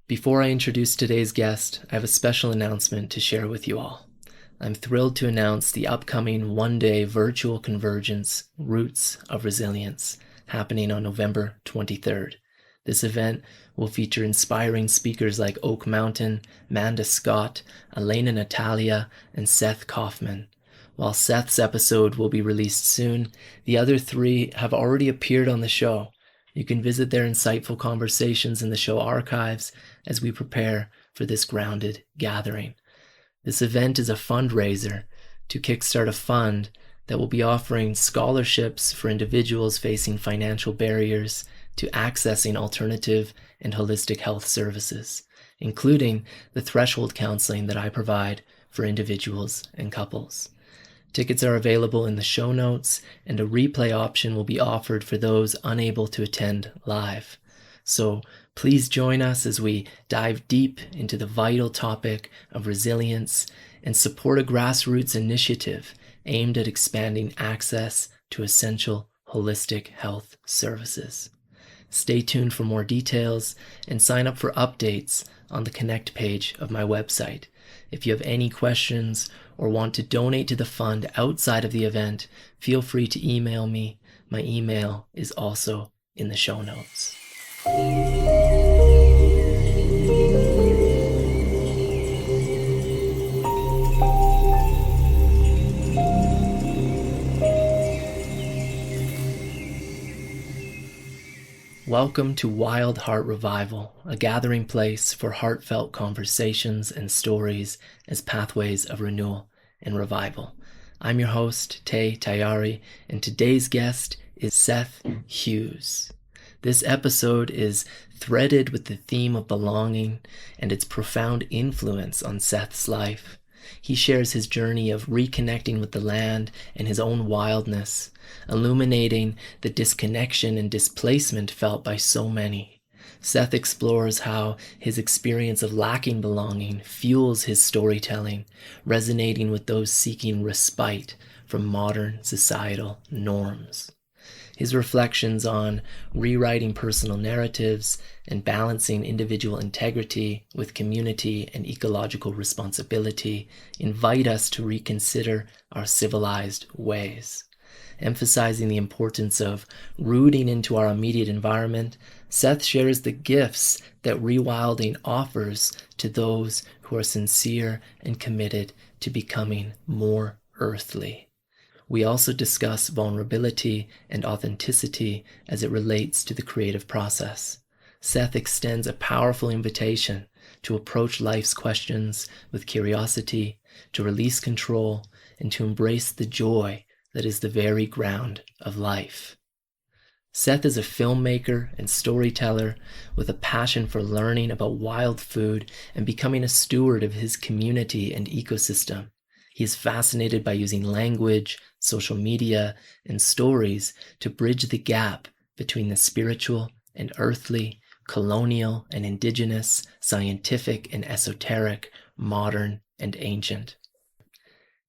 Before I introduce today's guest, I have a special announcement to share with you all. I'm thrilled to announce the upcoming one-day virtual convergence, Roots of Resilience, happening on November 23rd. This event will feature inspiring speakers like Oak Mountain, Manda Scott, Elena Natalia, and Seth Kaufman. While Seth's episode will be released soon, the other three have already appeared on the show. You can visit their insightful conversations in the show archives as we prepare for this grounded gathering. This event is a fundraiser to kickstart a fund that will be offering scholarships for individuals facing financial barriers to accessing alternative and holistic health services, including the threshold counseling that I provide for individuals and couples. Tickets are available in the show notes, and a replay option will be offered for those unable to attend live. So please join us as we dive deep into the vital topic of resilience and support a grassroots initiative aimed at expanding access to essential holistic health services. Stay tuned for more details and sign up for updates on the Connect page of my website. If you have any questions or want to donate to the fund outside of the event, feel free to email me. My email is also in the show notes. Welcome to Wild Heart Revival, a gathering place for heartfelt conversations and stories as pathways of renewal and revival. I'm your host, Tay Tayari, and today's guest is Seth Hughes. This episode is threaded with the theme of belonging and its profound influence on Seth's life. He shares his journey of reconnecting with the land and his own wildness, illuminating the disconnection and displacement felt by so many. Seth explores how his experience of lacking belonging fuels his storytelling, resonating with those seeking respite from modern societal norms. His reflections on rewriting personal narratives and balancing individual integrity with community and ecological responsibility invite us to reconsider our civilized ways. Emphasizing the importance of rooting into our immediate environment, Seth shares the gifts that rewilding offers to those who are sincere and committed to becoming more earthly. We also discuss vulnerability and authenticity as it relates to the creative process. Seth extends a powerful invitation to approach life's questions with curiosity, to release control, and to embrace the joy that is the very ground of life. Seth is a filmmaker and storyteller with a passion for learning about wild food and becoming a steward of his community and ecosystem. He is fascinated by using language, social media, and stories to bridge the gap between the spiritual and earthly, colonial and indigenous, scientific and esoteric, modern and ancient.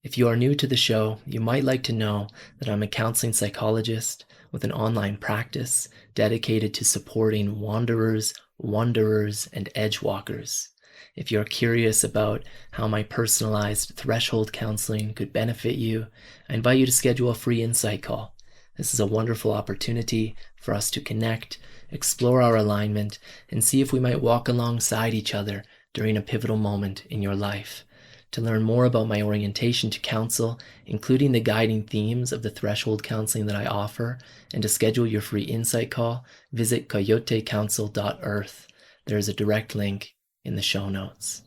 If you are new to the show, you might like to know that I'm a counseling psychologist with an online practice dedicated to supporting wanderers, wanderers, and edgewalkers. If you're curious about how my personalized threshold counseling could benefit you, I invite you to schedule a free insight call. This is a wonderful opportunity for us to connect, explore our alignment, and see if we might walk alongside each other during a pivotal moment in your life. To learn more about my orientation to counsel, including the guiding themes of the threshold counseling that I offer, and to schedule your free insight call, visit coyotecounsel.earth. There is a direct link in the show notes.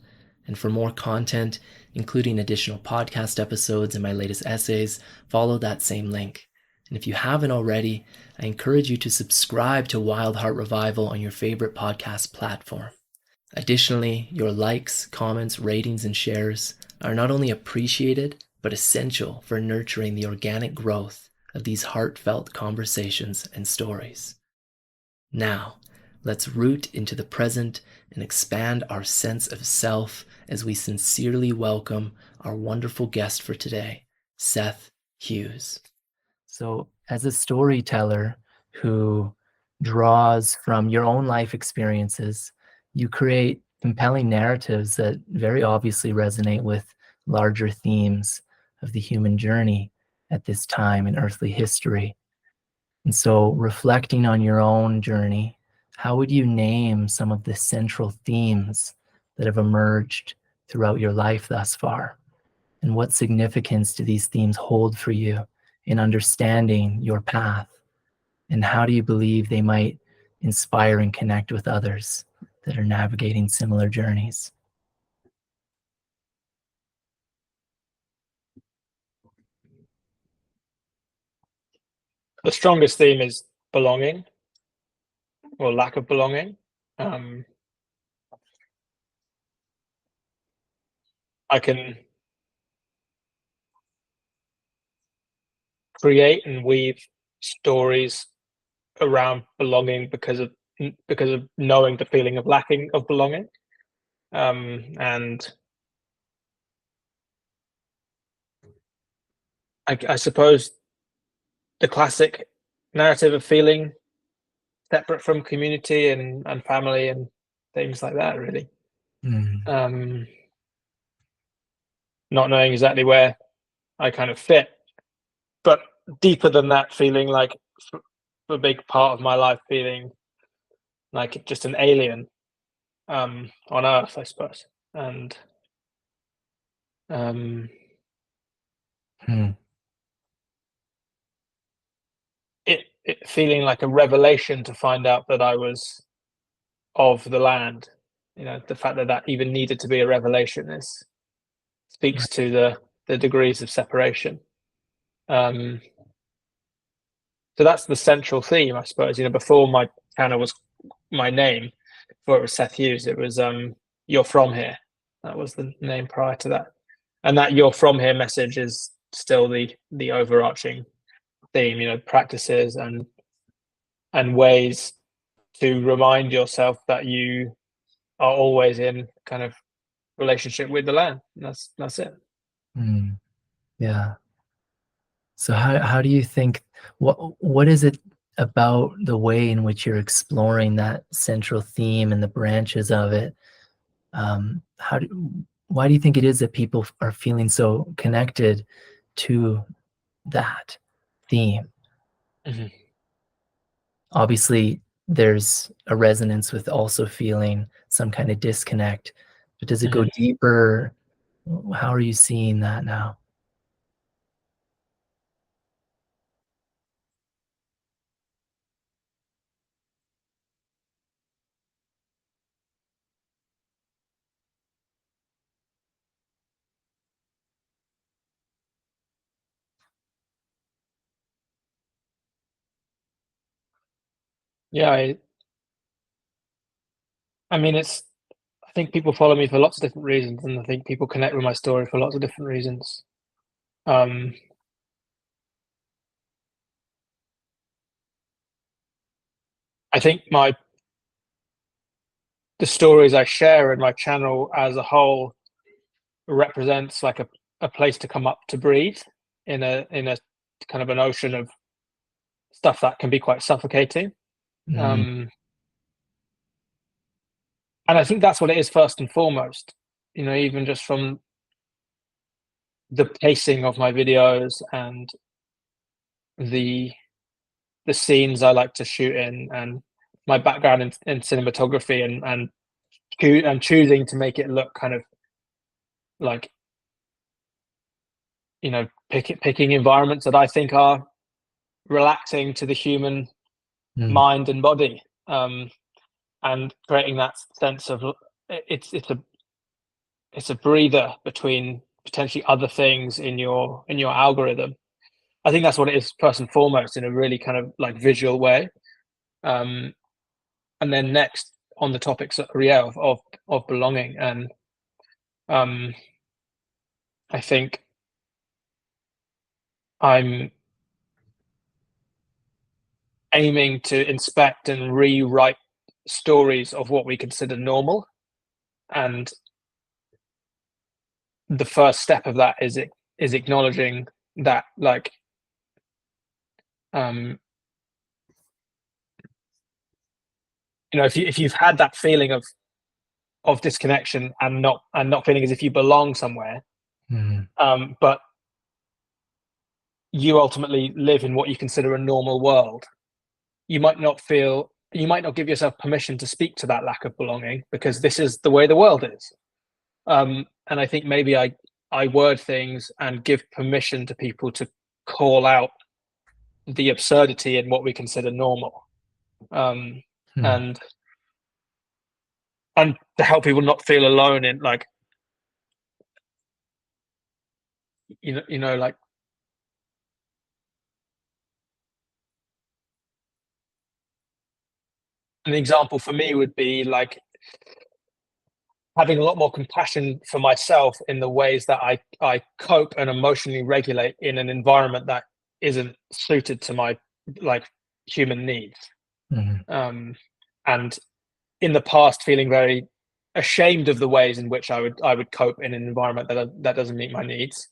And for more content, including additional podcast episodes and my latest essays, follow that same link. And if you haven't already, I encourage you to subscribe to Wild Heart Revival on your favorite podcast platform. Additionally, your likes, comments, ratings, and shares are not only appreciated, but essential for nurturing the organic growth of these heartfelt conversations and stories. Now, let's root into the present and expand our sense of self as we sincerely welcome our wonderful guest for today, Seth Hughes. So, as a storyteller who draws from your own life experiences You create compelling narratives that very obviously resonate with larger themes of the human journey at this time in earthly history. And so, reflecting on your own journey, how would you name some of the central themes that have emerged throughout your life thus far? And what significance do these themes hold for you in understanding your path? And how do you believe they might inspire and connect with others that are navigating similar journeys? The strongest theme is belonging or lack of belonging. Um, I can create and weave stories around belonging because of knowing the feeling of lacking of belonging. And I suppose the classic narrative of feeling separate from community and family and things like that, really. Mm, Um, not knowing exactly where I kind of fit, but deeper than that, feeling like a big part of my life, feeling like just an alien on Earth, I suppose, and um, mm, it feeling like a revelation to find out that I was of the land. You know, the fact that that even needed to be a revelation is speaks right. to the degrees of separation. Um, so that's the central theme, I suppose. You know, before my channel was my name, before it was Seth Hughes, it was "You're from here." That was the name prior to that, and that "You're from here" message is still the overarching theme. You know, practices and ways to remind yourself that you are always in kind of relationship with the land. And that's it. Mm, yeah. So how do you think what is it about the way in which you're exploring that central theme and the branches of it? How do why do you think it is that people are feeling so connected to that theme? Mhm. Obviously, there's a resonance with also feeling some kind of disconnect, but does it go Mhm. deeper? How are you seeing that now? Yeah, I mean, I think people follow me for lots of different reasons, and I think people connect with my story for lots of different reasons. Um, I think the stories I share in my channel as a whole represents like a place to come up to breathe in a kind of an ocean of stuff that can be quite suffocating. Mm, Um, and I think that's what it is first and foremost. You know, even just from the pacing of my videos and the the scenes I like to shoot in, and my background in cinematography, and choosing to make it look kind of like, you know, picking environments that I think are relaxing to the human mm, mind and body, and creating that sense of it's a breather between potentially other things in your algorithm. I think that's what it is first and foremost, in a really kind of like visual way. Um, and then next on the topics, yeah, of belonging, and um, I think I'm aiming to inspect and rewrite stories of what we consider normal, and the first step of that is acknowledging that, like, um, you know, if you've had that feeling of of disconnection and not feeling as if you belong somewhere. But you ultimately live in what you consider a normal world. You might not give yourself permission to speak to that lack of belonging because this is the way the world is. And I think maybe I word things and give permission to people to call out the absurdity in what we consider normal, and to help people not feel alone in, like, like, an example for me would be like having a lot more compassion for myself in the ways that I cope and emotionally regulate in an environment that isn't suited to my, like, human needs. And in the past, feeling very ashamed of the ways in which I would cope in an environment that doesn't meet my needs.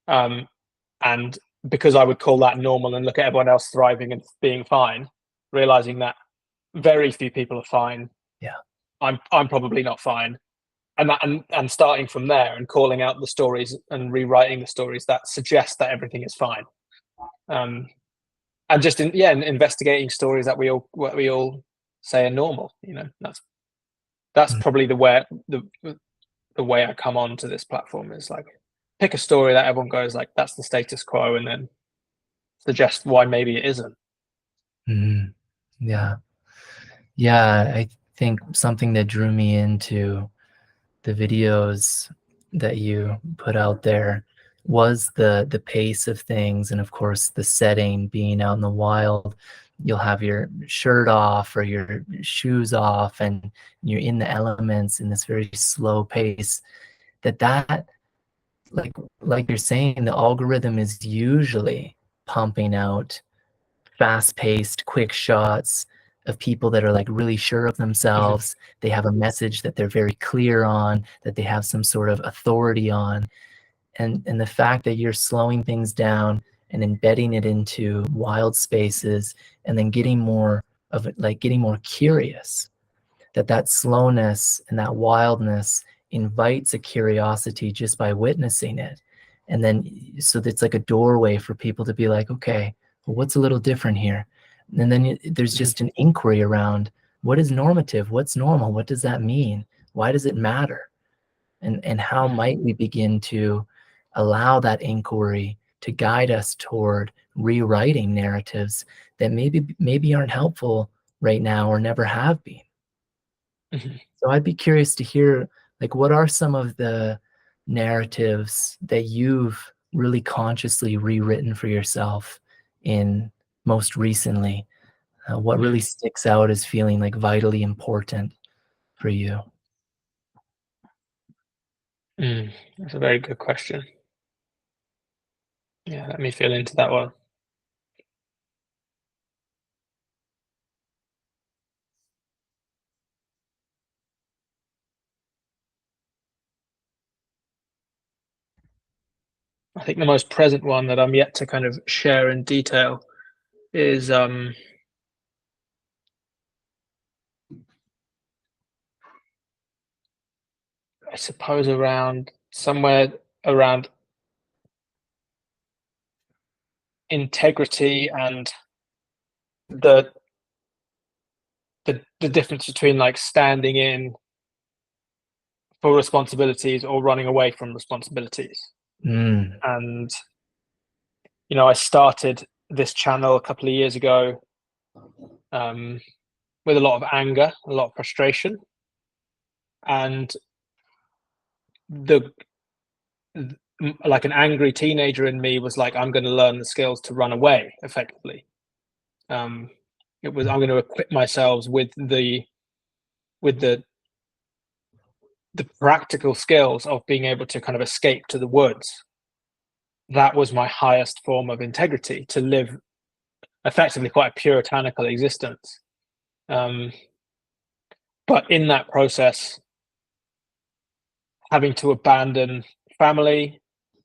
And because I would call that normal and look at everyone else thriving and being fine, realizing that very few people are fine. Yeah. I'm probably not fine. And starting from there and calling out the stories and rewriting the stories that suggest that everything is fine. And just investigating stories that we all say are normal. That's probably the way I come on to this platform, is like pick a story that everyone goes like, that's the status quo, and then suggest why maybe it isn't. Yeah. I think something that drew me into the videos that you put out there was the pace of things, and of course the setting, being out in the wild. You'll have your shirt off or your shoes off, and you're in the elements in this very slow pace. That like you're saying, the algorithm is usually pumping out fast-paced, quick shots of people that are like really sure of themselves. They have a message that they're very clear on, that they have some sort of authority on. And the fact that you're slowing things down and embedding it into wild spaces, and then getting more curious, that slowness and that wildness invites a curiosity just by witnessing it. And then, so it's like a doorway for people to be like, okay, well, what's a little different here? And then there's just an inquiry around what is normative, what's normal, what does that mean? Why does it matter? And how might we begin to allow that inquiry to guide us toward rewriting narratives that maybe aren't helpful right now or never have been. So I'd be curious to hear, like, what are some of the narratives that you've really consciously rewritten for yourself in most recently? What really sticks out as feeling like vitally important for you? That's a very good question. Yeah, let me feel into that one. I think the most present one that I'm yet to kind of share in detail is I suppose somewhere around integrity and the the difference between, like, standing in for responsibilities or running away from responsibilities. And I started this channel a couple of years ago, with a lot of anger, a lot of frustration, and the like an angry teenager in me was like, I'm going to learn the skills to run away effectively. I'm going to equip myself with the practical skills of being able to kind of escape to the woods. That was my highest form of integrity, to live effectively quite a puritanical existence. But in that process, having to abandon family,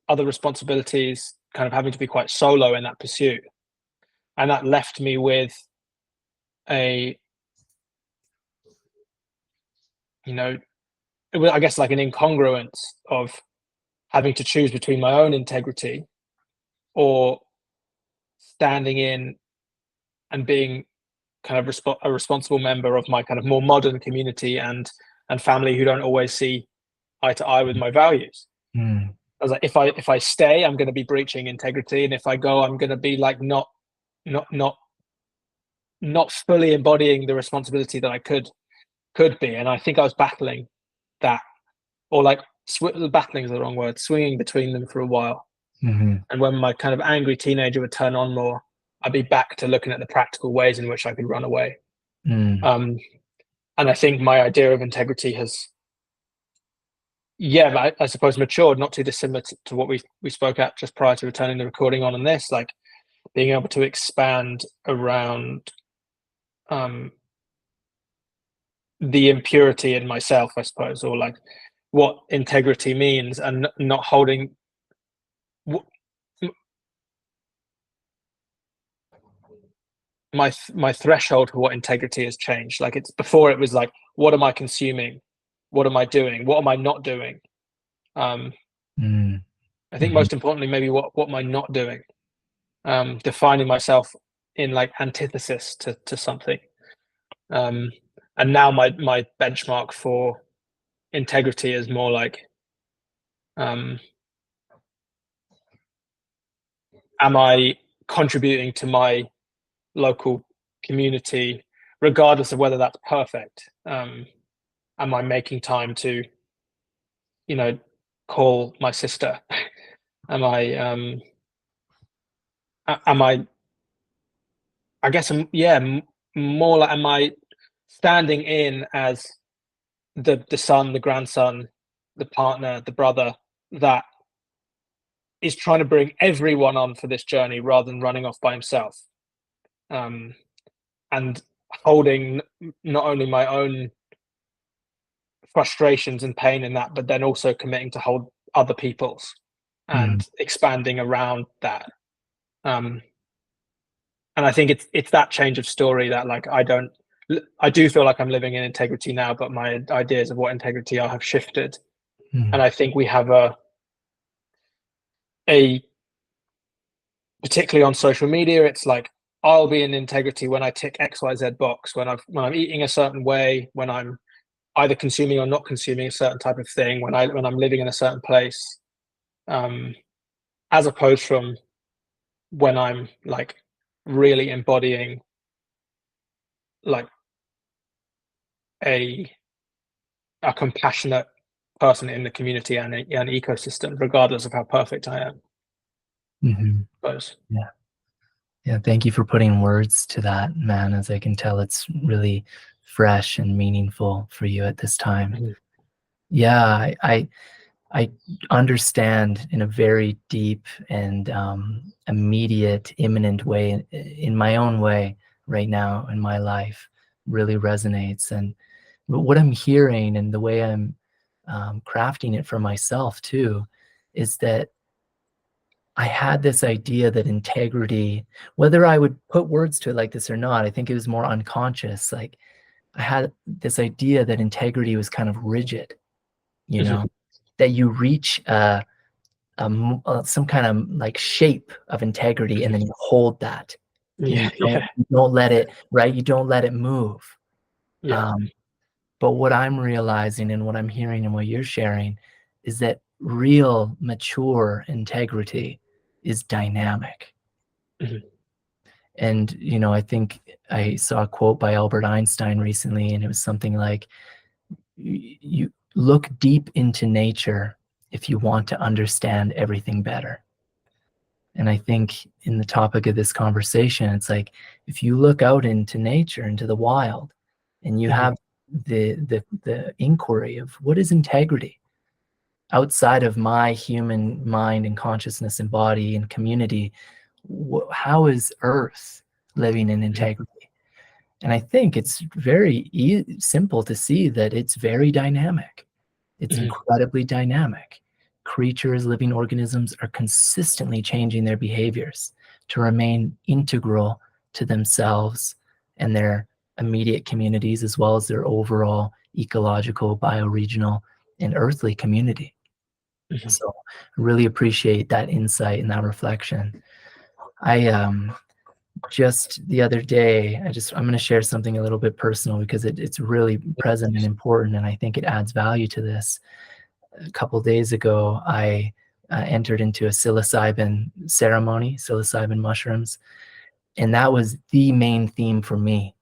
other responsibilities, kind of having to be quite solo in that pursuit. And that left me with a, I guess like an incongruence of having to choose between my own integrity or standing in and being kind of a responsible member of my kind of more modern community and family who don't always see eye to eye with my values. Mm. I was like, if I stay, I'm going to be breaching integrity, and if I go, I'm going to be like not not fully embodying the responsibility that I could be. And I think I was battling that, or like battling is the wrong word, swinging between them for a while. Mm-hmm. And when my kind of angry teenager would turn on more, I'd be back to looking at the practical ways in which I could run away. Mm. And I think my idea of integrity has, yeah, I suppose matured, not too dissimilar to what we spoke at just prior to returning the recording on this, like being able to expand around the impurity in myself, I suppose, or like what integrity means, and not holding my threshold for what integrity has changed. Like it's before it was like, what am I consuming? What am I doing? What am I not doing? Mm. I think Mm-hmm. most importantly, maybe what am I not doing? Defining myself in like antithesis to something. And now my benchmark for integrity is more like, am I contributing to my local community, regardless of whether that's perfect? Am I making time to, call my sister? Am I? I guess, yeah, more like, am I standing in as the son, the grandson, the partner, the brother that is trying to bring everyone on for this journey rather than running off by himself, and holding not only my own frustrations and pain in that, but then also committing to hold other people's Mm. and expanding around that. Um, and I think it's that change of story that like I do feel like I'm living in integrity now, but my ideas of what integrity are have shifted, and Mm. I think we have a particularly on social media, it's like I'll be in integrity when I tick XYZ box, when I'm eating a certain way, when I'm either consuming or not consuming a certain type of thing, when I'm living in a certain place, um, as opposed from when I'm like really embodying like a a compassionate person in the community and an ecosystem, regardless of how perfect I am. Mm-hmm. I suppose. Yeah. Yeah. Thank you for putting words to that, man. As I can tell, it's really fresh and meaningful for you at this time. Mhm. Yeah, I understand in a very deep and immediate, imminent way, in my own way, right now in my life, really resonates. And what I'm hearing and the way I'm crafting it for myself too, is that I had this idea that integrity, whether I would put words to it like this or not, I think it was more unconscious. Like I had this idea that integrity was kind of rigid, you Mhm. know, that you reach some kind of like shape of integrity, and Mhm. then you hold that, and Yeah, you yeah, don't let it, right, you don't let it move. yeah. um, but what I'm realizing and what I'm hearing and what you're sharing is that real mature integrity is dynamic. Mhm. And I think I saw a quote by Albert Einstein recently, and it was something like, you look deep into nature if you want to understand everything better. And I think in the topic of this conversation, it's like, if you look out into nature, into the wild, and you Mhm. have the inquiry of what is integrity outside of my human mind and consciousness and body and community, how is Earth living in Mhm. integrity? And I think it's very simple to see that it's very dynamic. It's Mhm. incredibly dynamic. Creatures, living organisms are consistently changing their behaviors to remain integral to themselves and their immediate communities, as well as their overall ecological, bioregional and earthly community. So I really appreciate that insight and that reflection. I just the other day, I'm going to share something a little bit personal because it's really present and important, and I think it adds value to this. A couple days ago, I entered into a psilocybin ceremony, psilocybin mushrooms, and that was the main theme for me,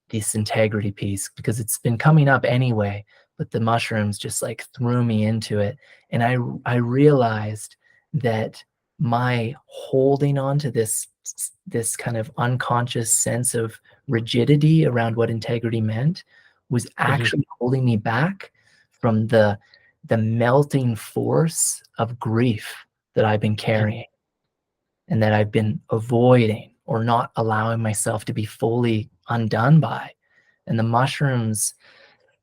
this integrity piece, because it's been coming up anyway, but the mushrooms just like threw me into it. And I realized that my holding on to this kind of unconscious sense of rigidity around what integrity meant was actually holding me back from the melting force of grief that I've been carrying and that I've been avoiding or not allowing myself to be fully undone by. And the mushrooms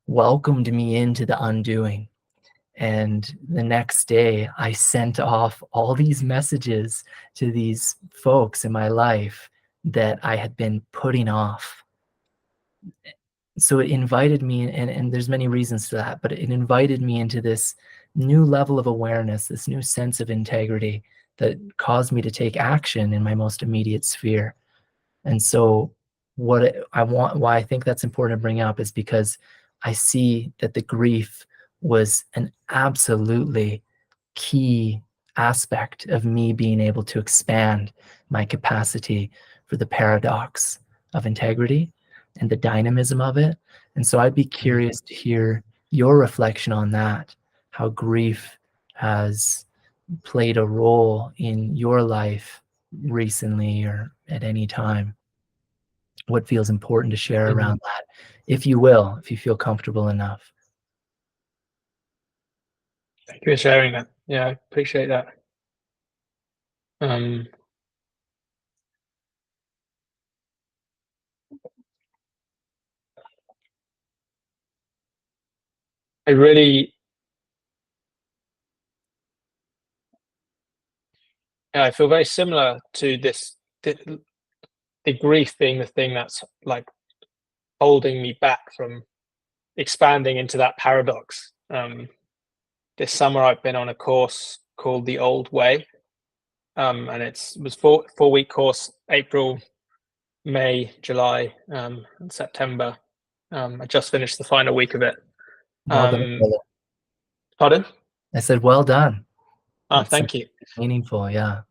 welcomed me into the undoing. And the next day, I sent off all these messages to these folks in my life that I had been putting off. So it invited me, and there's many reasons to that, but it invited me into this new level of awareness, this new sense of integrity that caused me to take action in my most immediate sphere. And so why I think that's important to bring up is because I see that the grief was an absolutely key aspect of me being able to expand my capacity for the paradox of integrity and the dynamism of it. And so I'd be curious to hear your reflection on that, how grief has played a role in your life recently or at any time. What feels important to share around that, if you will, if you feel comfortable enough. Thank you for sharing that. Yeah, I appreciate that. I really, yeah, I feel very similar to this, the grief being the thing that's like holding me back from expanding into that paradox. This summer I've been on a course called The Old Way, and it was 4-week course, April, May, July, and September. I just finished the final week of it. Well done, brother. Pardon? I said, well done. Thank you. Meaningful, yeah.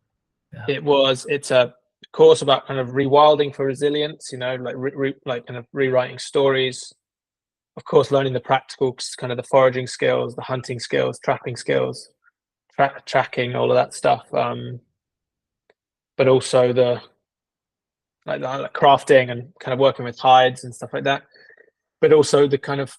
It's a course about kind of rewilding for resilience, like like kind of rewriting stories, of course, learning the practical, kind of the foraging skills, the hunting skills, trapping skills, tracking, all of that stuff. But also the like crafting and kind of working with hides and stuff like that. But also the kind of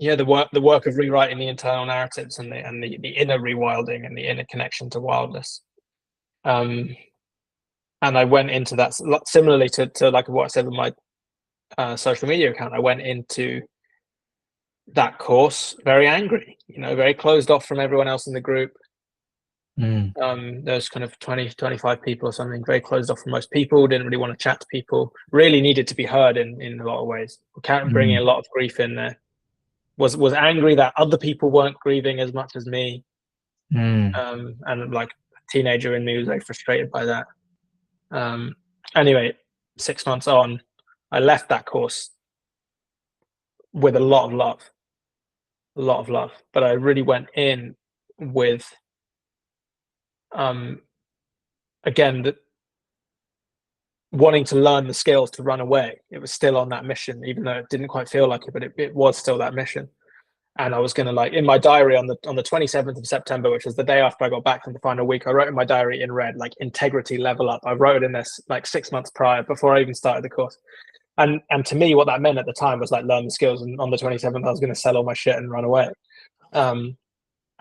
the work of rewriting the internal narratives and the inner rewilding and the inner connection to wildness. And I went into that similarly to like what I said with my social media account. I went into that course very angry, very closed off from everyone else in the group. There's kind of 20-25 people or something, very closed off from most people, didn't really want to chat to people, really needed to be heard in a lot of ways, bringing a lot of grief in there. Was angry that other people weren't grieving as much as me. And like a teenager in me was very frustrated by that. Anyway, 6 months on, I left that course with a lot of love, but I really went in with again wanting to learn the skills to run away. It was still on that mission, even though it didn't quite feel like it, but it was still that mission. And I was going to, like, in my diary on the 27th of September, which was the day after I got back from the final week, I wrote in my diary in red, like, integrity level up. I wrote it in this like 6 months prior, before I even started the course. And to me, what that meant at the time was like learn the skills. And on the 27th, I was going to sell all my shit and run away. And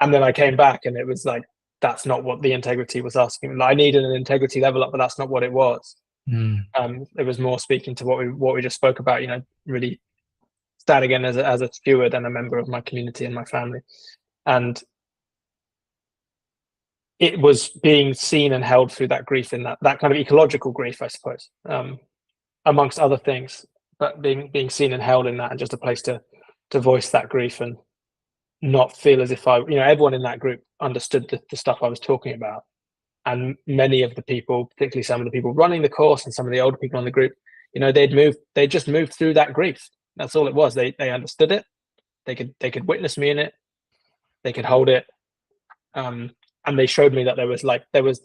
then I came back and it was like, that's not what the integrity was asking. I needed an integrity level up, but that's not what it was. It was more speaking to what we just spoke about, really standing in as a steward and a member of my community and my family. And it was being seen and held through that grief, in that kind of ecological grief, I suppose, amongst other things. but being seen and held in that, and just a place to voice that grief and not feel as if everyone in that group understood the stuff I was talking about. And many of the people, particularly some of the people running the course and some of the older people in the group, they just moved through that grief. That's all it was. They understood it. They could witness me in it. They could hold it. And they showed me that there was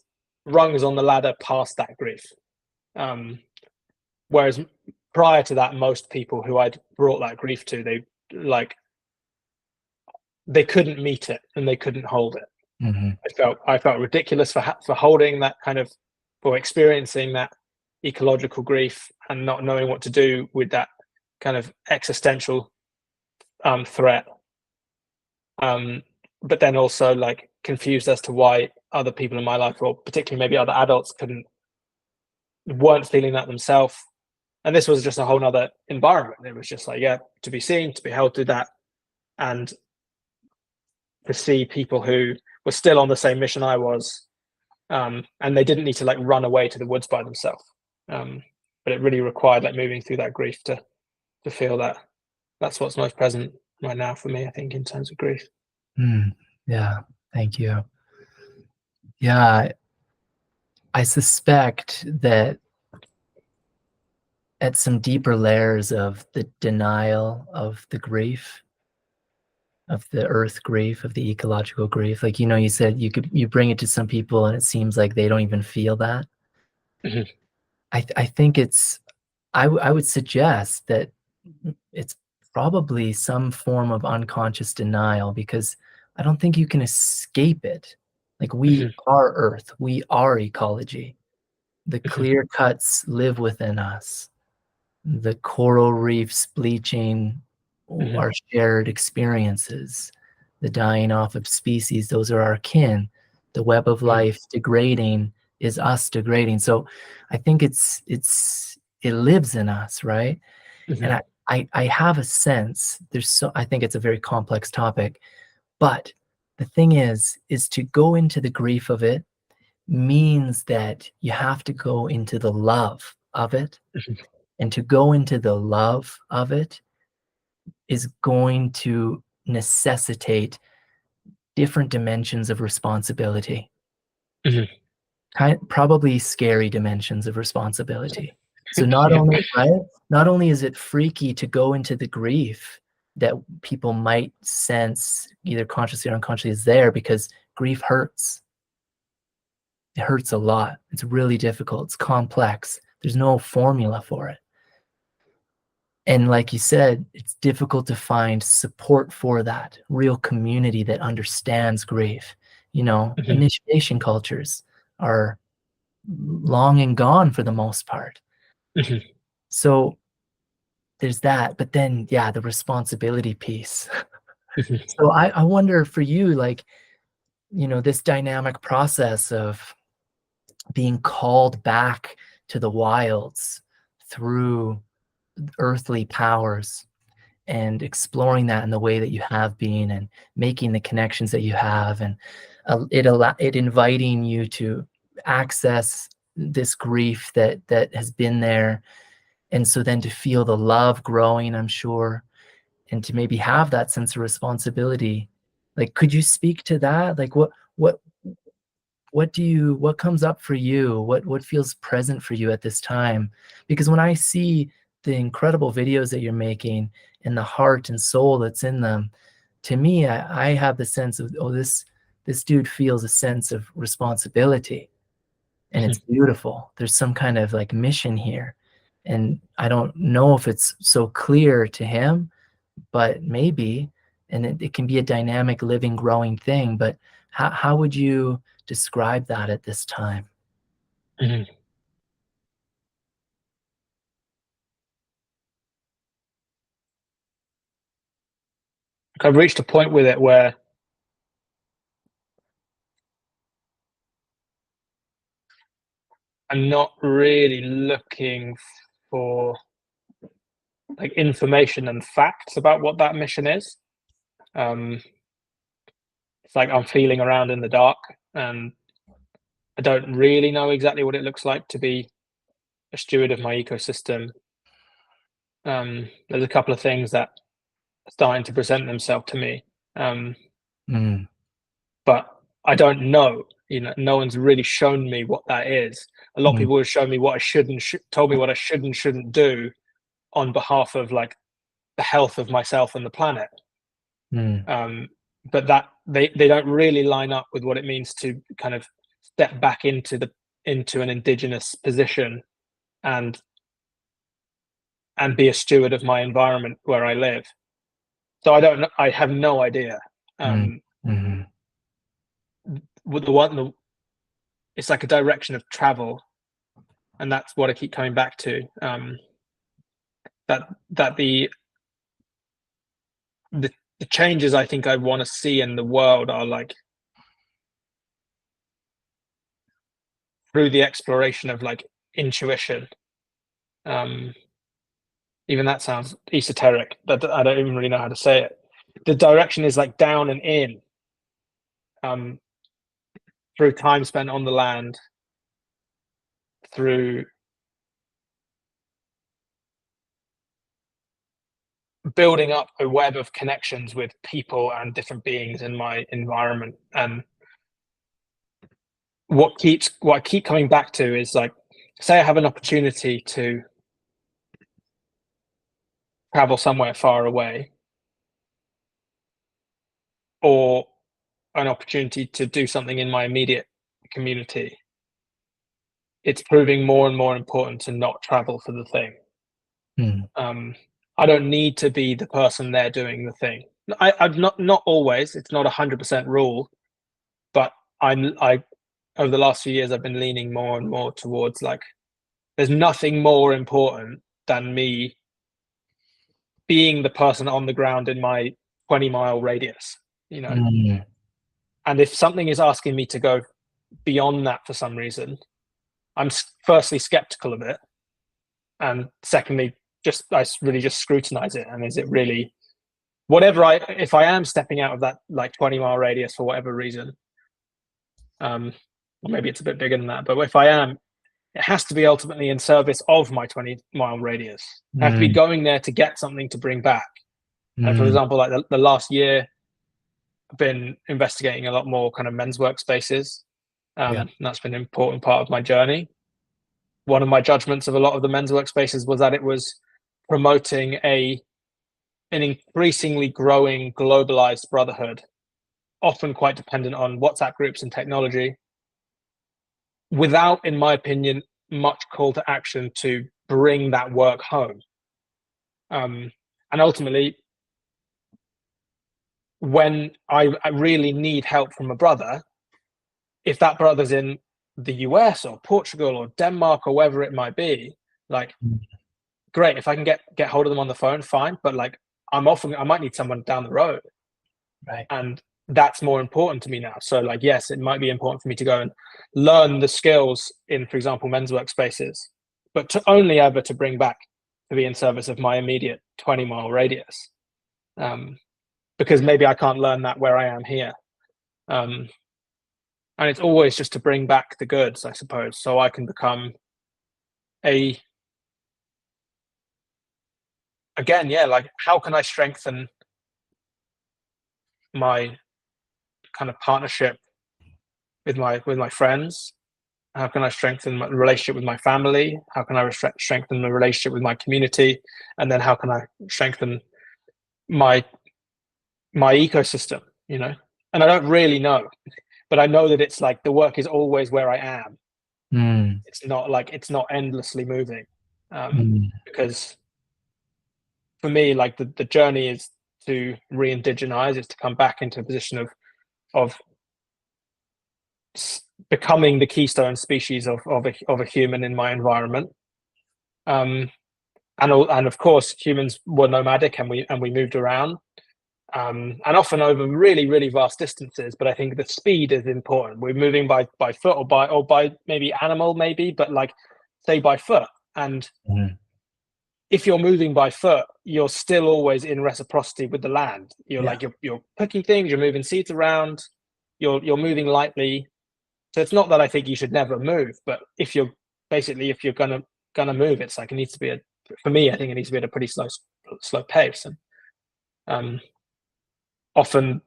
rungs on the ladder past that grief. Whereas prior to that, most people who I'd brought that grief to, they couldn't meet it and they couldn't hold it. Mm-hmm. I felt ridiculous for holding that kind of, for experiencing that ecological grief and not knowing what to do with that kind of existential threat. But then also confused as to why other people in my life, or particularly maybe other adults, weren't feeling that themselves. And this was just a whole nother environment. It was just to be seen, to be held through that, and to see people who were still on the same mission I was, and they didn't need to run away to the woods by themselves. But it really required moving through that grief to feel that. That's what's most present right now for me, I think, in terms of grief. Yeah, thank you. Yeah, I suspect that at some deeper layers of the denial of the grief, of the earth grief, of the ecological grief, you said you bring it to some people and it seems like they don't even feel that. Mm-hmm. I think I would suggest that it's probably some form of unconscious denial, because I don't think you can escape it. We Mm-hmm. are earth, we are ecology. The Mm-hmm. clear cuts live within us. The coral reefs bleaching Mm-hmm. are shared experiences. The dying off of species, those are our kin. The web of life degrading is us degrading. So I think it lives in us, right? Mm-hmm. And I have a sense I think it's a very complex topic, but the thing is to go into the grief of it means that you have to go into the love of it. Mm-hmm. And to go into the love of it is going to necessitate different dimensions of responsibility. Mm-hmm. Probably scary dimensions of responsibility. So not only is it freaky to go into the grief that people might sense either consciously or unconsciously is there, because grief hurts. It hurts a lot. It's really difficult. It's complex. There's no formula for it. And like you said, it's difficult to find support for that, real community that understands grief. Mm-hmm. Initiation cultures are long and gone for the most part. Mm-hmm. So there's that. But then, yeah, the responsibility piece. Mm-hmm. So I wonder for you, this dynamic process of being called back to the wilds through earthly powers, and exploring that in the way that you have been, and making the connections that you have, and it inviting you to access this grief that has been there, and so then to feel the love growing, I'm sure, and to maybe have that sense of responsibility. Could you speak to that? What what comes up for you? What feels present for you at this time? Because when I see the incredible videos that you're making and the heart and soul that's in them, to me, I have the sense of, oh, this dude feels a sense of responsibility, and it's beautiful. There's some kind of mission here, and I don't know if it's so clear to him, but maybe, and it can be a dynamic, living, growing thing. But how would you describe that at this time? Mm-hmm. I've reached a point with it where I'm not really looking for information and facts about what that mission is. It's I'm feeling around in the dark, and I don't really know exactly what it looks like to be a steward of my ecosystem, There's a couple of things that are starting to present themselves to me, but I don't know. No one's really shown me what that is. A lot of people have shown me what I should and told me what I should and shouldn't do on behalf of like the health of myself and the planet. But that they don't really line up with what it means to kind of step back into an indigenous position and be a steward of my environment where I live. So I don't know. I have no idea. With it's like a direction of travel, and that's what I keep coming back to. That the changes I think I want to see in the world are like through the exploration of like intuition. Even that sounds esoteric, but I don't even really know how to say it. The direction is like down and in, through time spent on the land, through building up a web of connections with people and different beings in my environment. And what I keep coming back to is like, say I have an opportunity to travel somewhere far away, or an opportunity to do something in my immediate community, it's proving more and more important to not travel for the thing. I don't need to be the person there doing the thing. I've not always. It's not 100% rule, but I over the last few years I've been leaning more and more towards like there's nothing more important than me being the person on the ground in my 20-mile radius, And if something is asking me to go beyond that for some reason, I'm firstly skeptical of it, and secondly, I really just scrutinize it. And is it really if I am stepping out of that like 20-mile radius for whatever reason, or maybe it's a bit bigger than that, but if I am, it has to be ultimately in service of my 20-mile radius. I have to be going there to get something to bring back. And for example, like the last year, I've been investigating a lot more kind of men's workspaces. And that's been an important part of my journey. One of my judgments of a lot of the men's workspaces was that it was promoting an increasingly growing globalized brotherhood, often quite dependent on WhatsApp groups and technology, without, in my opinion, much call to action to bring that work home. And ultimately, when I really need help from a brother, if that brother's in the US or Portugal or Denmark or wherever it might be, like, great. If I can get hold of them on the phone, fine. But like, I might need someone down the road, Right. And that's more important to me now. So like, yes, it might be important for me to go and learn the skills in, for example, men's workspaces, but to only ever to bring back to be in service of my immediate 20-mile radius. Because maybe I can't learn that where I am here. And it's always just to bring back the goods, I suppose, so I can become like, how can I strengthen my kind of partnership with my friends? How can I strengthen my relationship with my family? How can I strengthen the relationship with my community? And then how can I strengthen my ecosystem, And I don't really know, but I know that it's like the work is always where I am. It's not endlessly moving, because for me, like the journey is to re-indigenize, is to come back into a position of becoming the keystone species of a human in my environment. And of course, humans were nomadic, and we moved around, and often over really, really vast distances. But I think the speed is important. We're moving by foot or by maybe animal, but like, say, by foot. And if you're moving by foot, you're still always in reciprocity with the land. You're picking things, you're moving seeds around, you're moving lightly. So it's not that I think you should never move, but if you're gonna move, it's like it needs to be for me, I think it needs to be at a pretty slow pace. And often,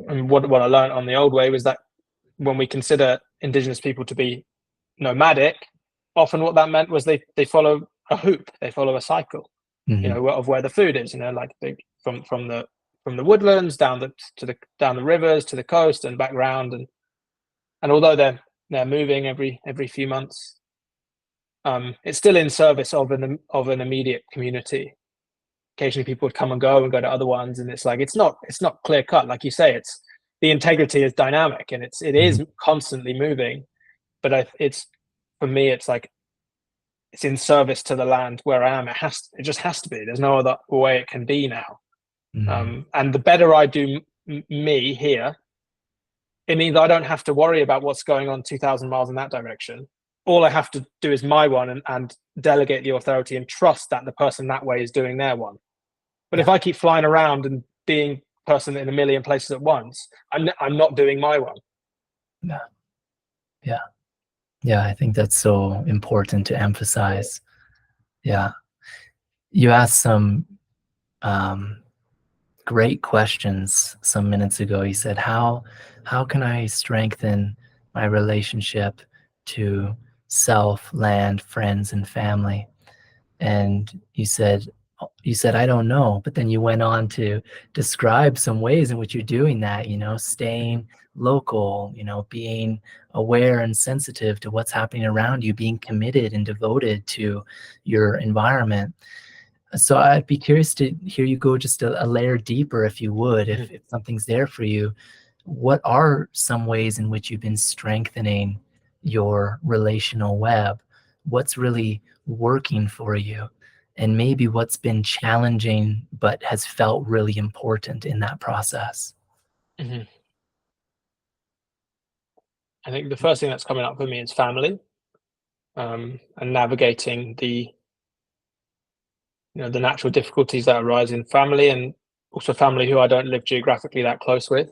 and what I learned on the old way was that when we consider indigenous people to be nomadic, often what that meant was they follow a hoop, they follow a cycle, Mm-hmm. of where the food is, like from the woodlands down the rivers to the coast and back round, and although they're moving every few months, it's still in service of an immediate community. Occasionally people would come and go to other ones, and it's like it's not clear cut, like you say. It's the integrity is dynamic, and it Mm-hmm. is constantly moving, but it's for me, it's like it's in service to the land where I am. It just has to be. There's no other way it can be now. Mm-hmm. And the better I do me here, it means I don't have to worry about what's going on 2,000 miles in that direction. All I have to do is my one, and delegate the authority and trust that the person that way is doing their one. But Yeah. if I keep flying around and being person in a million places at once, I'm not doing my one. Yeah. Yeah. Yeah. I think that's so important to emphasize. Yeah. You asked some um, great questions some minutes ago. You said, how can I strengthen my relationship to self, land, friends, and family? And you said I don't know, but then you went on to describe some ways in which you're doing that, staying local, being aware and sensitive to what's happening around you, being committed and devoted to your environment. So I'd be curious to hear you go just a layer deeper, if you would, if something's there for you. What are some ways in which you've been strengthening your relational web? What's really working for you? And maybe what's been challenging but has felt really important in that process? Mm-hmm. I think the first thing that's coming up for me is family, and navigating the natural difficulties that arise in family, and also family who I don't live geographically that close with.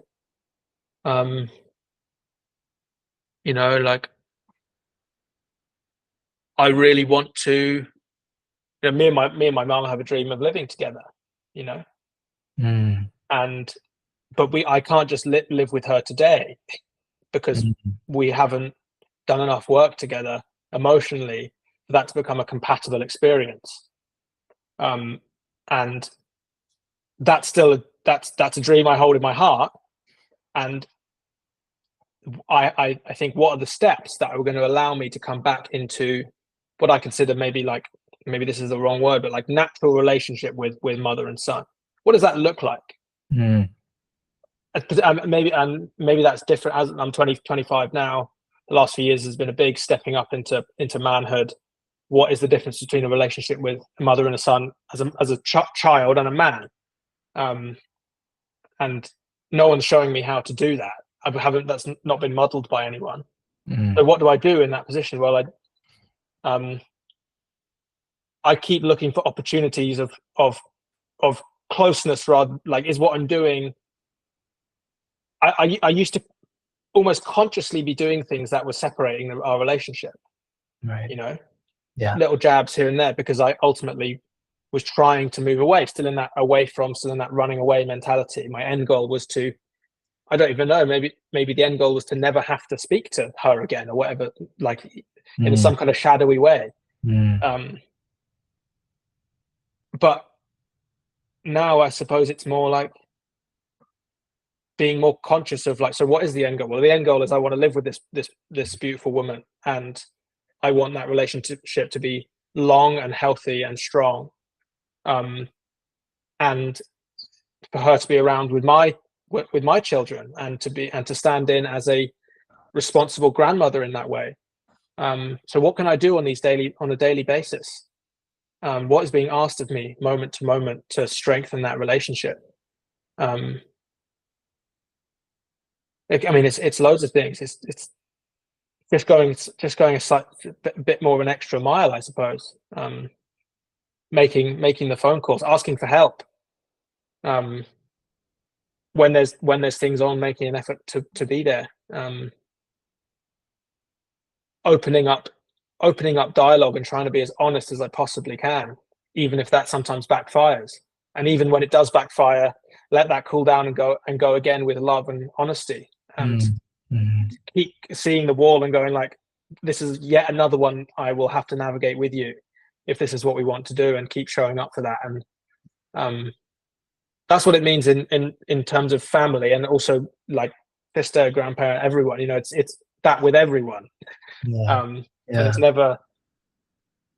Um, like I really want to. Me and my mom have a dream of living together. You know, Mm, and but I can't just live with her today because mm, we haven't done enough work together emotionally for that to become a compatible experience. And that's a dream I hold in my heart. And I think, what are the steps that are going to allow me to come back into what I consider maybe this is the wrong word, but like natural relationship with mother and son? What does that look like? mm, Maybe that's different. As I'm 25 now, the last few years has been a big stepping up into manhood. What is the difference between a relationship with a mother and a son as a child and a man? And no one's showing me how to do that. That's not been modeled by anyone. mm, So what do I do in that position? Well, I keep looking for opportunities of closeness, rather, like, is what I'm doing. I used to almost consciously be doing things that were separating our relationship, right. you know, Yeah. little jabs here and there, because I ultimately was trying to move away, still in that running away mentality. My end goal was to, I don't even know, maybe the end goal was to never have to speak to her again, or whatever, like in Mm, some kind of shadowy way. mm, Um, but now I suppose it's more like being more conscious of, like, so what is the end goal? Well, the end goal is I want to live with this beautiful woman, and I want that relationship to be long and healthy and strong, and for her to be around with my children, and to stand in as a responsible grandmother in that way. So what can I do on a daily basis? What is being asked of me moment to moment to strengthen that relationship? Um, it's loads of things. It's just going a bit more of an extra mile, I suppose. Making the phone calls, asking for help. Um, when there's things on, making an effort to be there. Opening up opening up dialogue and trying to be as honest as I possibly can. even if that sometimes backfires. And even when it does backfire, let that cool down and go again with love and honesty, and Mm-hmm. keep seeing the wall and going like, this is yet another one I will have to navigate with you if this is what we want to do, and keep showing up for that. And um, that's what it means in terms of family, and also like sister, grandparent, everyone. You know, it's that with everyone. Yeah. And Yeah.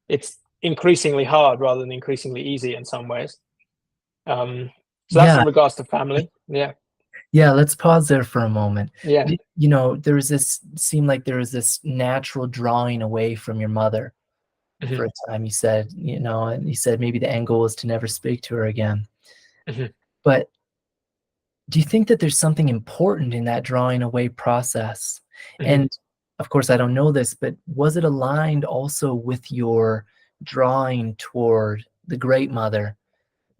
it's increasingly hard rather than increasingly easy in some ways. So that's Yeah. in regards to family. Yeah. Yeah. Let's pause there for a moment. Yeah. You know, there was this, seemed like there was this natural drawing away from your mother Hmm. for a time. You said, you know, and you said maybe the end goal was to never speak to her again. Hmm. But do you think that there's something important in that drawing away process? Hmm. And of course, I don't know this, but was it aligned also with your drawing toward the Great Mother,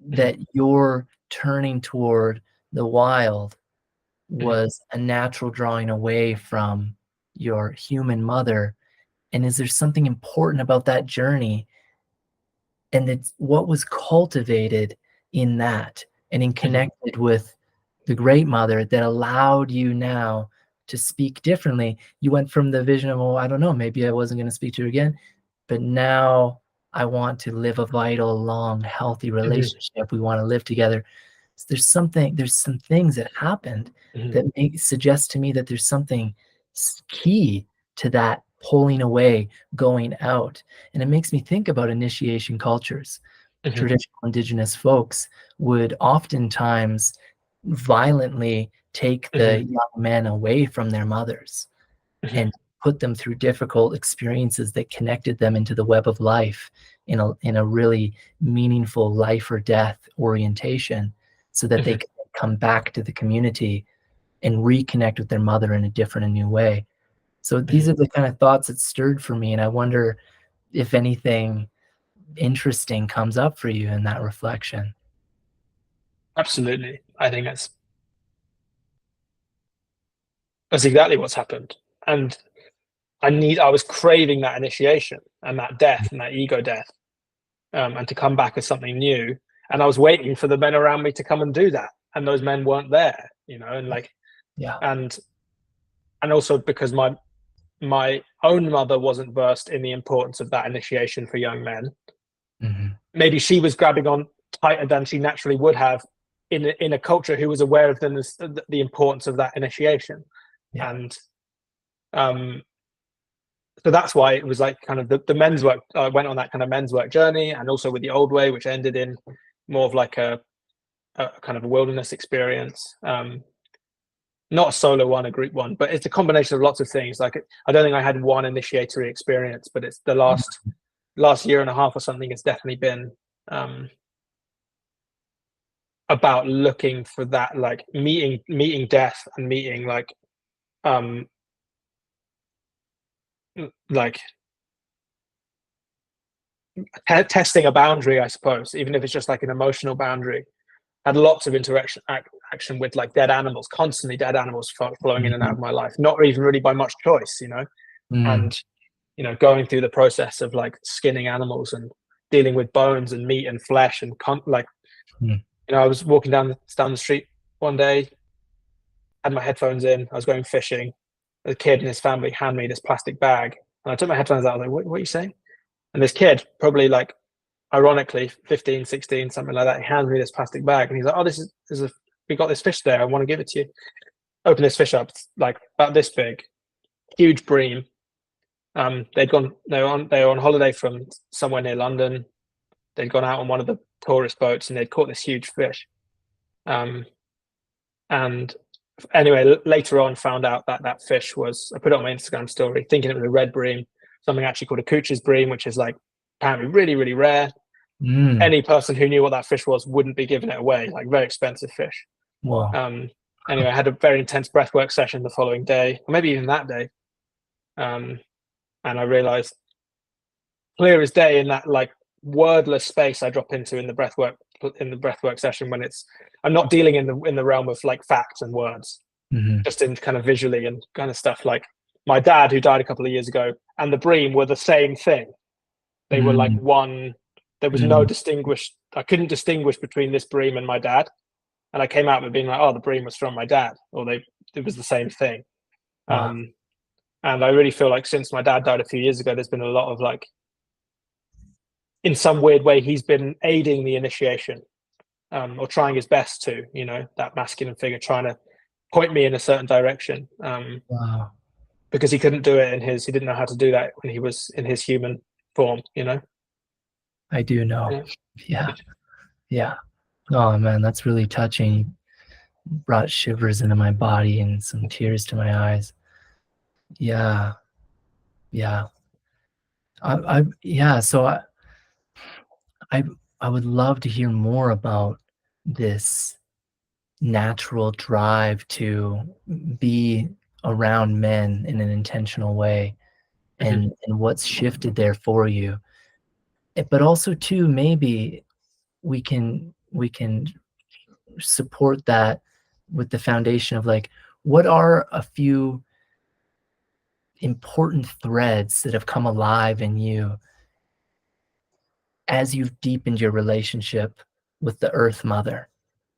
Hmm. that your turning toward the wild Hmm. was a natural drawing away from your human mother? And is there something important about that journey, and it's what was cultivated in that and in Hmm. connected with the Great Mother that allowed you now to speak differently? You went from the vision of, oh, I don't know, maybe I wasn't going to speak to her again, but now I want to live a vital, long, healthy Hmm. relationship. We want to live together. So there's some things that happened Hmm. that suggest to me that there's something key to that pulling away, going out. And it makes me think about initiation cultures. Hmm. Traditional indigenous folks would oftentimes violently take Hmm. the young men away from their mothers Hmm. and put them through difficult experiences that connected them into the web of life in a really meaningful life or death orientation, so that they Hmm. could come back to the community and reconnect with their mother in a different and new way. So these are the kind of thoughts that stirred for me, and I wonder if anything interesting comes up for you in that reflection. Absolutely. I think that's exactly what's happened. And I was craving that initiation and that death and that ego death, and to come back as something new. And I was waiting for the men around me to come and do that, and those men weren't there. You know, and like, Yeah. and also because my own mother wasn't versed in the importance of that initiation for young men. Hmm. Maybe she was grabbing on tighter than she naturally would have in a culture who was aware of the importance of that initiation. Yeah. And um, so that's why it was like kind of the men's work. Went on that kind of men's work journey, and also with the old way, which ended in more of like a kind of a wilderness experience. Not a solo one, a group one, but it's a combination of lots of things. Like, I don't think I had one initiatory experience, but it's the last year and a half or something. It's definitely been um, about looking for that, like meeting death and meeting um, like testing a boundary, I suppose, even if it's just like an emotional boundary. Had lots of action with like dead animals, constantly dead animals flowing in and out Mhm. of my life, not even really by much choice, you know. Mm. And going through the process of like skinning animals and dealing with bones and meat and flesh and like, Mm. I was walking down the street one day, had my headphones in, I was going fishing. A kid and his family hand me this plastic bag, and I took my headphones out. I was like, what are you saying? And this kid, probably like, ironically 15, 16, something like that, he hands me this plastic bag, and he's like, oh, this is a we got this fish there, I want to give it to you. Open this fish up, it's like about this big, huge bream. They were on holiday from somewhere near London. They'd gone out on one of the tourist boats, and they'd caught this huge fish. um and anyway, later on found out that that fish was, I put it on my Instagram story thinking it was a red bream, something actually called a Cooch's bream, which is like apparently really, really rare. Mm. Any person who knew what that fish was wouldn't be giving it away, like very expensive fish. Wow. um anyway, I had a very intense breathwork session the following day, or maybe even that day. um and I realized clear as day, in that like wordless space I drop into in the breathwork session, when I'm not dealing in the realm of like facts and words, Mhm. just in kind of visually and kind of stuff. Like, my dad, who died a couple of years ago, and the bream were the same thing. They were like Mm. There was no Mm. distinguish. I couldn't distinguish between this bream and my dad. And I came out with being like, oh, the bream was from my dad, or it was the same thing. Wow. And I really feel like since my dad died a few years ago, there's been a lot of like, in some weird way, he's been aiding the initiation, or trying his best to, that masculine figure trying to point me in a certain direction, Wow. because he couldn't do it he didn't know how to do that when he was in his human form, I do know. Yeah. Yeah. Yeah. Oh man, that's really touching. Brought shivers into my body and some tears to my eyes. Yeah. Yeah. Yeah. So I, I would love to hear more about this natural drive to be around men in an intentional way, Mhm. and what's shifted there for you. But also too, maybe we can support that with the foundation of like, what are a few important threads that have come alive in you as you've deepened your relationship with the earth mother,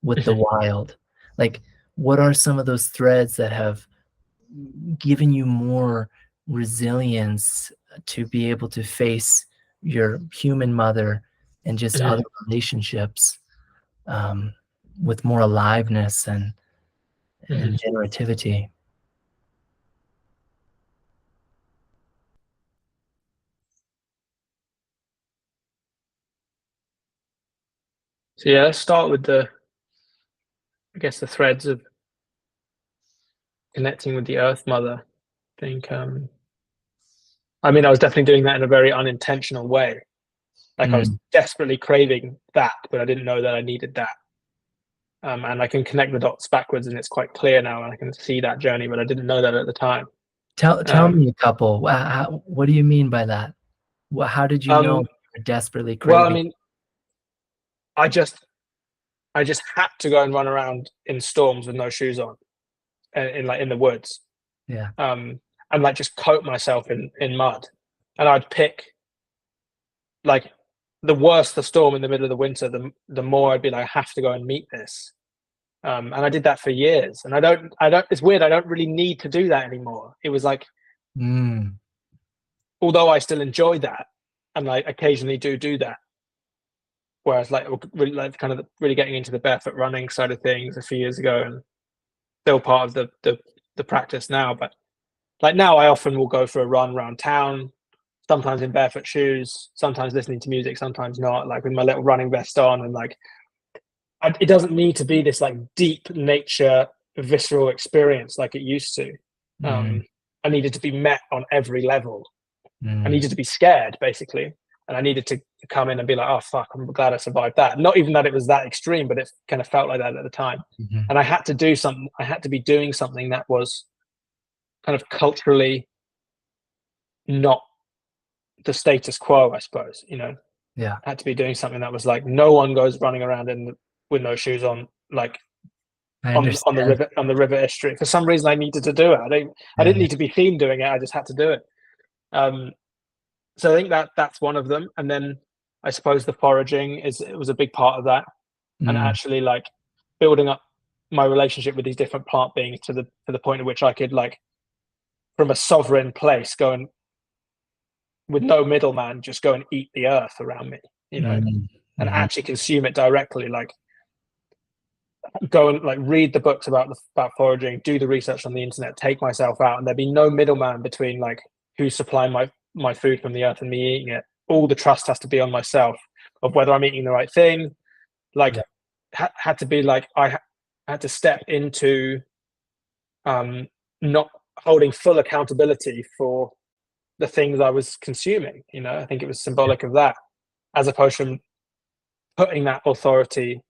with the Mhm. wild? Like, what are some of those threads that have given you more resilience to be able to face your human mother and just Mhm. other relationships, um, with more aliveness and Mhm. generativity? So yeah, let's start with I guess the threads of connecting with the earth mother. I think, I mean, I was definitely doing that in a very unintentional way. Like I was Mm. desperately craving that, but I didn't know that I needed that. And I can connect the dots backwards, and it's quite clear now, and I can see that journey, but I didn't know that at the time. Tell Um, me a couple. What do you mean by that? How did you know um, you were desperately well, I craving? mean, I just I just had to go and run around in storms with no shoes on, in the woods, Yeah. um, and like just coat myself in mud, and I'd pick like the worse the storm in the middle of the winter, the more I'd be like, I have to go and meet this. And I did that for years. And I don't, it's weird. I don't really need to do that anymore. It was like, Mm. although I still enjoy that and I occasionally do that, whereas like, really, like kind of really getting into the barefoot running side of things a few years ago and still part of the practice now. But like now I often will go for a run around town, sometimes in barefoot shoes, sometimes listening to music, sometimes not, like with my little running vest on and like, it doesn't need to be this like deep nature visceral experience like it used to. Mm. I needed to be met on every level. I Mm. needed to be scared basically, and I needed to come in and be like, oh fuck, I'm glad I survived that. Not even that it was that extreme, but it kind of felt like that at the time. Mhm. And I had to do something. I had to be doing something that was kind of culturally not the status quo, I suppose. Yeah, I had to be doing something that was like no one goes running around with no shoes on, like I on understand. the river estuary. For some reason, I needed to do it. I Yeah, didn't yeah. need to be seen doing it. I just had to do it. Um, so I think that's one of them. And then I suppose the foraging it was a big part of that, and Mm. actually like building up my relationship with these different plant beings to the point at which I could like from a sovereign place go and with no middleman just go and eat the earth around me, Mm. and Mhm. actually consume it directly. Like go and like read the books about foraging, do the research on the internet, take myself out, and there'd be no middleman between like who's supplying my food from the earth and me eating it. All the trust has to be on myself of whether I'm eating the right thing. Like Yeah. had to be like had to step into um not holding full accountability for the things I was consuming. I think it was Yeah. symbolic of that, as opposed from putting that authority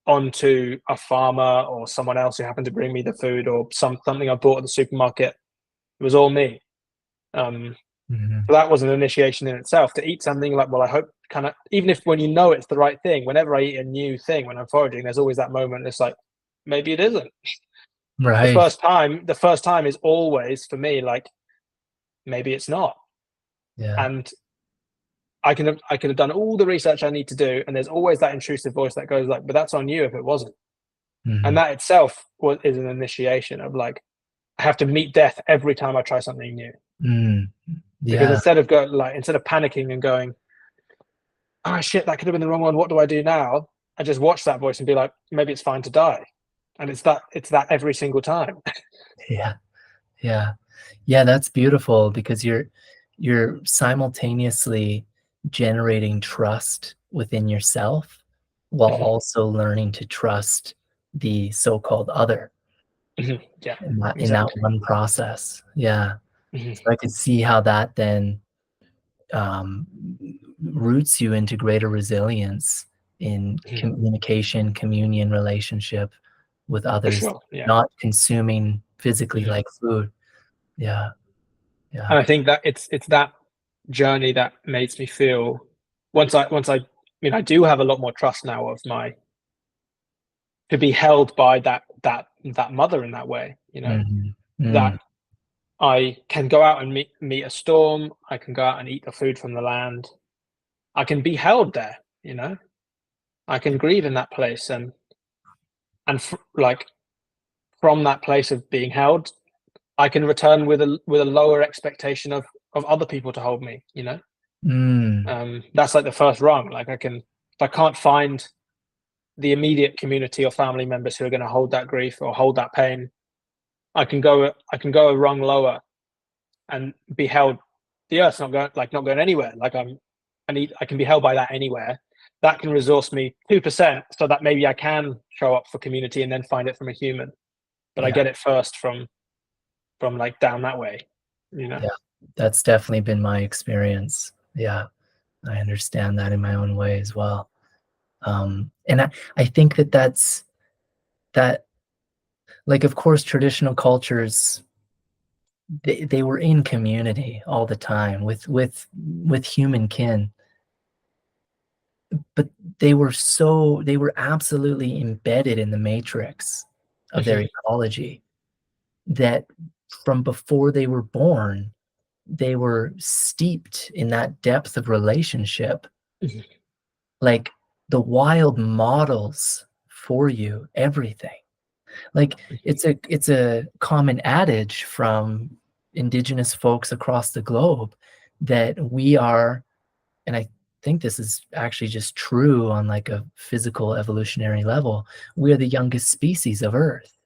onto a farmer or someone else who happened to bring me the food or something I bought at the supermarket. It was all me. Um, Mhm. so that was an initiation in itself to eat something like, well, I hope kind of, even if when you know it's the right thing, whenever I eat a new thing when I'm foraging, there's always that moment. It's like, maybe it isn't. Right. The first time is always for me, like, maybe it's not. Yeah. And I could have done all the research I need to do, and there's always that intrusive voice that goes like, "But that's on you if it wasn't." And Mhm. that itself is an initiation of like, I have to meet death every time I try something new. Mm. Because Yeah. instead of panicking and going, "Oh shit, that could have been the wrong one. What do I do now?" I just watch that voice and be like, "Maybe it's fine to die." And it's that every single time. Yeah. Yeah. Yeah, that's beautiful because you're simultaneously generating trust within yourself while Mhm, also learning to trust the so-called other mhm, yeah, in that exactly. one process. Yeah. Mhm, So I could see how that then um, roots you into greater resilience in mhm, communication, communion, relationship with for others, sure, yeah. not consuming physically Mhm. like food. Yeah. Yeah. And I think that it's that journey that makes me feel once I I do have a lot more trust now of my to be held by that mother in that way, Mhm. that Mm. I can go out and meet a storm, I can go out and eat the food from the land. I can be held there, I can grieve in that place like from that place of being held, I can return with a lower expectation of other people to hold me. Mm. That's like the first rung. Like if I can't find the immediate community or family members who are going to hold that grief or hold that pain, I can go a rung lower and be held. The earth's not going anywhere. Like I can be held by that anywhere. That can resource me 2%, so that maybe I can show up for community and then find it from a human. But I Yeah. get it first from like down that way. Yeah. That's definitely been my experience. Yeah. I understand that in my own way as well. And I think that that, like, of course, traditional cultures, they were in community all the time with human kin, but they were absolutely embedded in the matrix of their Mhm, ecology that from before they were born, they were steeped in that depth of relationship. mhm, Like, the wild models for you everything. Like, mhm, it's a common adage from indigenous folks across the globe that we are, and I think this is actually just true on, like, a physical evolutionary level, we are the youngest species of Earth.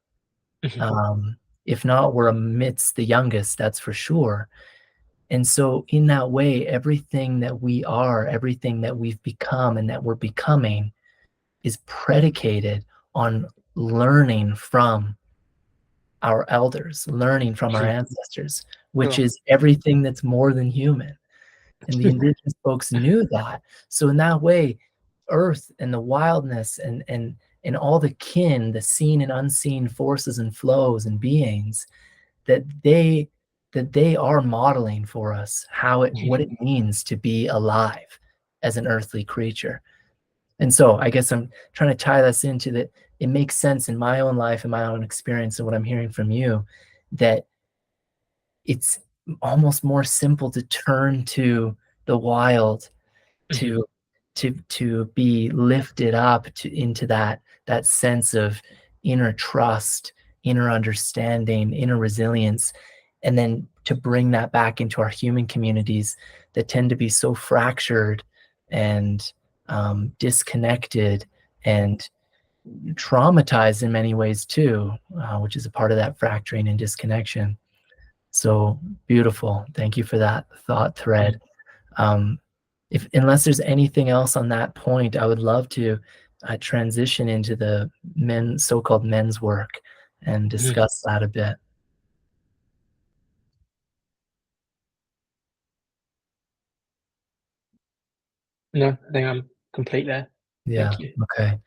mhm, Um, if not, we're amidst the youngest, that's for sure. And so in that way, everything that we are, everything that we've become and that we're becoming is predicated on learning from our elders, learning from our mhm. ancestors, which Sure. is everything that's more than human. And the indigenous folks knew that. So in that way, earth and the wildness and all the kin, the seen and unseen forces and flows and beings that they are modeling for us Mhm, what it means to be alive as an earthly creature. And so I guess I'm trying to tie this into that it makes sense in my own life and my own experience and what I'm hearing from you that it's almost more simple to turn to the wild mhm, to to be lifted up into that sense of inner trust, inner understanding, inner resilience, and then to bring that back into our human communities that tend to be so fractured and disconnected and traumatized in many ways too, which is a part of that fracturing and disconnection. So beautiful. Thank you for that thought mhm, thread. Um, if unless there's anything else on that point, I would love to transition into the so-called men's work and mhm. discuss that a bit. No, I think I'm complete there. Yeah. Thank you. Okay.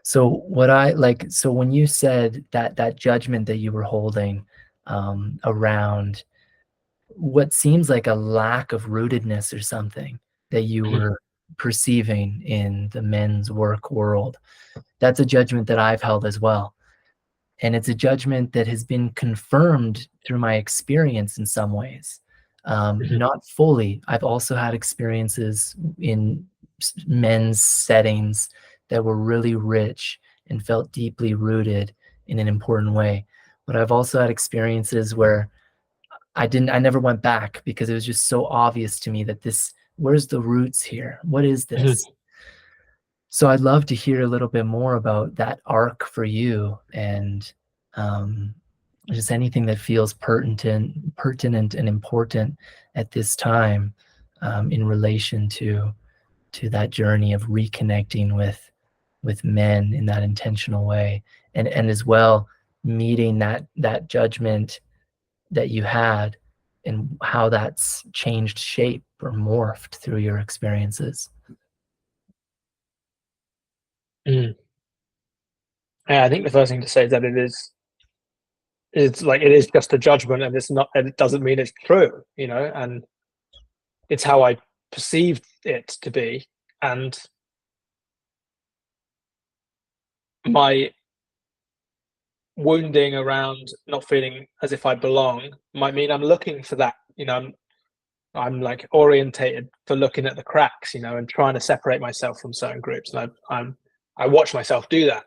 So what I like, so when you said that judgment that you were holding around what seems like a lack of rootedness or something that you Mhm, were perceiving in the men's work world, that's a judgment that I've held as well. And it's a judgment that has been confirmed through my experience in some ways. Mhm. Not fully. I've also had experiences in men's settings that were really rich and felt deeply rooted in an important way. But I've also had experiences where I never went back because it was just so obvious to me that where's the roots here? What is Mhm. this? So I'd love to hear a little bit more about that arc for you and um, just anything that feels pertinent and important at this time in relation to that journey of reconnecting with men in that intentional way, and as well meeting that judgment that you had and how that's changed shape or morphed through your experiences. Mm. Yeah, I think the first thing to say is that it's like it is just a judgment, and it's not, and it doesn't mean it's true, and it's how I perceived it to be. And my wounding around not feeling as if I belong might mean I'm looking for that. I'm like orientated for looking at the cracks, and trying to separate myself from certain groups. And I watch myself do that,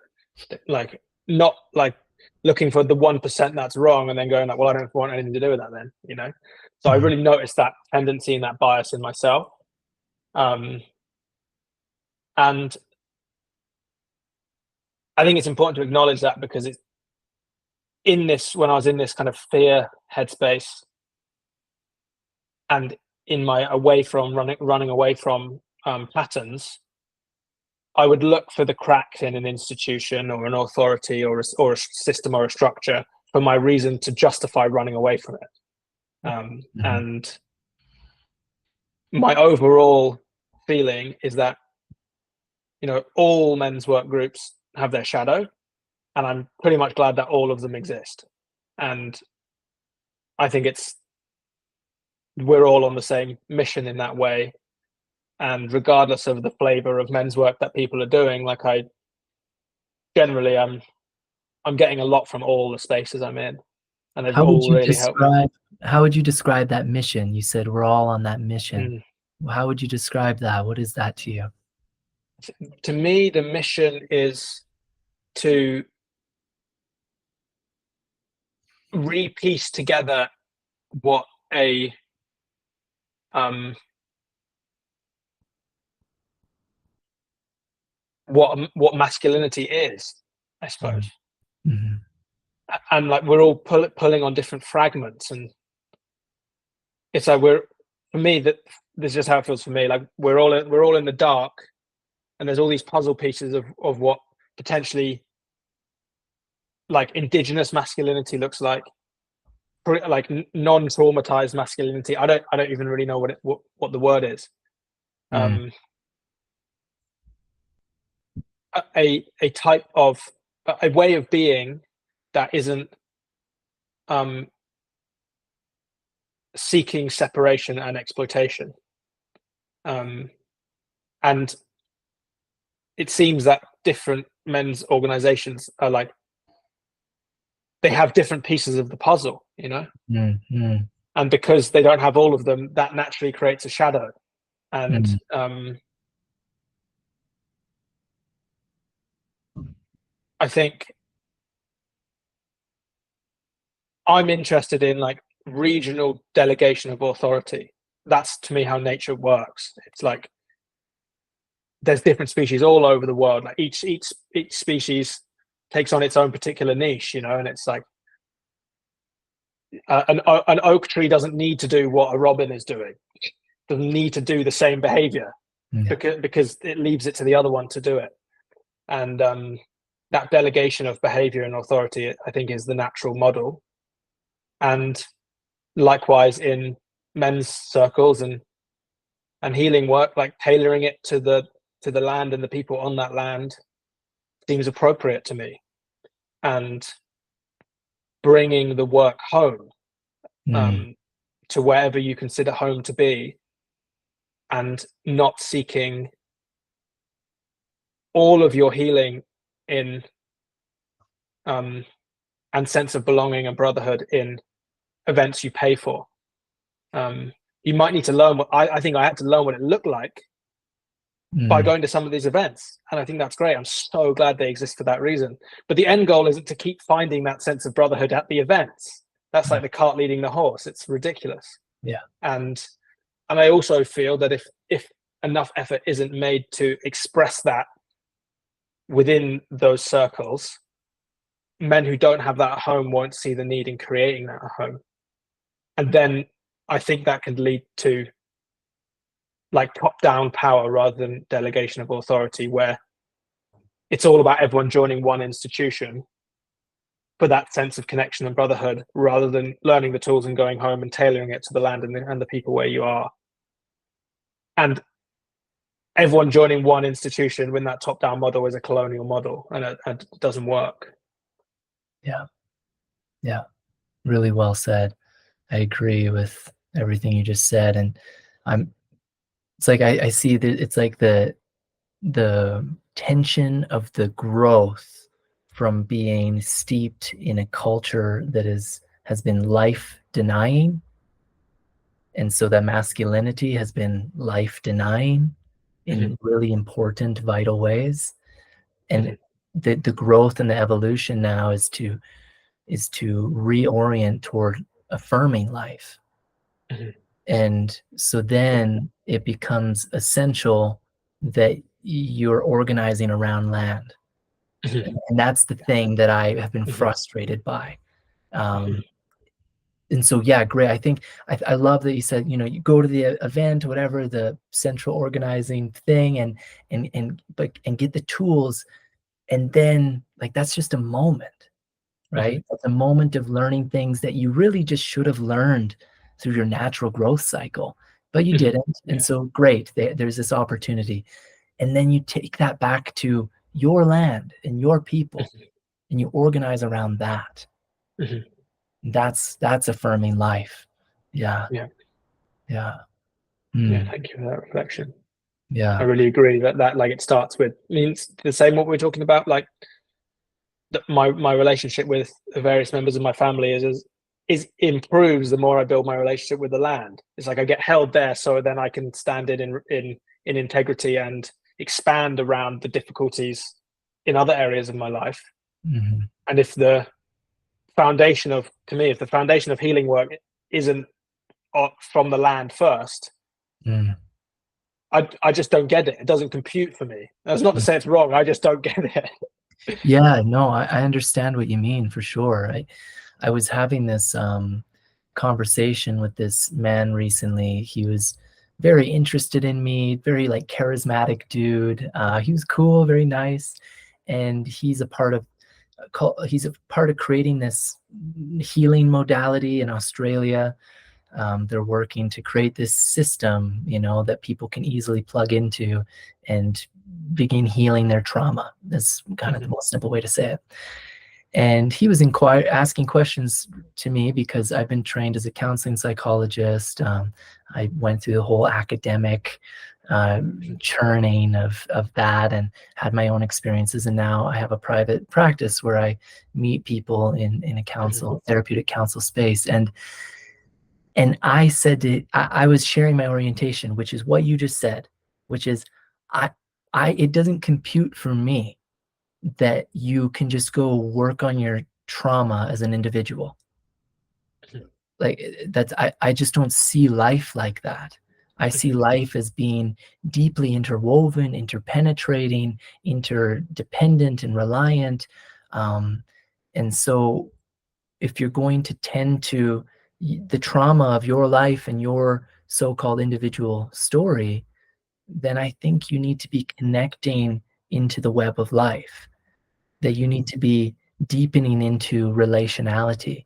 like not like looking for the 1% that's wrong and then going like, well, I don't want anything to do with that then. So I Mhm. really noticed that tendency and that bias in myself. Um, and I think it's important to acknowledge that, because it's when I was in this kind of fear headspace, and in my away from running away from patterns, I would look for the cracks in an institution or an authority or a system or a structure for my reason to justify running away from it. Mhm. And my overall feeling is that all men's work groups have their shadow, and I'm pretty much glad that all of them exist. And I think we're all on the same mission in that way. And regardless of the flavor of men's work that people are doing, like I generally I'm getting a lot from all the spaces I'm in, and they've How would all you really helped me. describe how would you describe that mission? You said we're all on that mission. Mm. How would you describe that? What is that to you? To me, the mission is to re-piece together what a um, what masculinity is, I suppose. Mhm. Mhm. And like we're all pulling on different fragments, and it's like for me, that this is just how it feels for me. Like we're all in the dark, and there's all these puzzle pieces of what potentially like indigenous masculinity looks like non-traumatized masculinity. I don't even really know what the word is. Mm. Um, a type of a way of being that isn't um, seeking separation and exploitation. Um, and it seems that different men's organizations are like they have different pieces of the puzzle. Mm, mm, And because they don't have all of them, that naturally creates a shadow. And mm, I think I'm interested in like regional delegation of authority. That's to me how nature works. It's like there's different species all over the world. Like each species takes on its own particular niche, and it's like an oak tree doesn't need to do what a robin is doing. Doesn't need to do the same behavior yeah. because it leaves it to the other one to do it. And that delegation of behavior and authority, I think, is the natural model. And likewise in men's circles and healing work, like tailoring it to the land and the people on that land seems appropriate to me. And bringing the work home, Mm, um, to wherever you consider home to be, and not seeking all of your healing in um, and sense of belonging and brotherhood in events you pay for. You might need to learn what I think I had to learn what it looked like by Mm. going to some of these events. And I think that's great. I'm so glad they exist for that reason. But the end goal isn't to keep finding that sense of brotherhood at the events. That's like the cart leading the horse. It's ridiculous. Yeah. And I also feel that if enough effort isn't made to express that within those circles, men who don't have that at home won't see the need in creating that at home. And then I think that can lead to like top-down power rather than delegation of authority, where it's all about everyone joining one institution for that sense of connection and brotherhood, rather than learning the tools and going home and tailoring it to the land and the people where you are. And everyone joining one institution when that top-down model is a colonial model, and it doesn't work. Yeah. Yeah. Really well said. I agree with everything you just said. And I'm, it's like I see that it's like the tension of the growth from being steeped in a culture that has been life denying. And so that masculinity has been life denying Mhm, in really important, vital ways. And mhm, the growth and the evolution now is to reorient toward affirming life. mhm. And so Yeah. then it becomes essential that you're organizing around land. Mhm, And that's the thing that I have been mhm, frustrated by. mhm, Um, and so, yeah, great. I think I love that you said, you go to the event, whatever the central organizing thing, and get the tools, and then like that's just a moment, mhm. right? It's a moment of learning things that you really just should have learned through your natural growth cycle, but you Mhm. didn't. And Yeah. so great, there's this opportunity. And then you take that back to your land and your people Mhm, and you organize around that. mhm. That's affirming life. Yeah. Yeah. Yeah. Yeah. Mm, Thank you for that reflection. I yeah. really agree that like it starts with means the same what we're talking about, like that my relationship with the various members of my family is improves the more I build my relationship with the land. It's like I get held there, so then I can stand it in integrity and expand around the difficulties in other areas of my life. Mhm. And if the foundation of to me, if the foundation of healing work isn't from the land first, Mm, I just don't get it. It doesn't compute for me. That's not to mm. say it's wrong. I just don't get it. Yeah, no, I understand what you mean for sure. I was having this conversation with this man recently. He was very interested in me, very like charismatic dude. He was cool, very nice, and he's a part of creating this healing modality in Australia. They're working to create this system, that people can easily plug into and begin healing their trauma. That's kind of the Mhm, most simple way to say it. And he was asking questions to me because I've been trained as a counseling psychologist. I went through the whole academic mhm, churning of that and had my own experiences. And now I have a private practice where I meet people in a mhm, therapeutic counsel space. And I said I was sharing my orientation, which is what you just said, which is I it doesn't compute for me that you can just go work on your trauma as an individual. mhm, Like that's I just don't see life like that. I see mhm, life as being deeply interwoven, interpenetrating, interdependent, and reliant. Um, and so if you're going to tend to the trauma of your life and your so-called individual story, then I think you need to be connecting into the web of life, that you mhm, need to be deepening into relationality.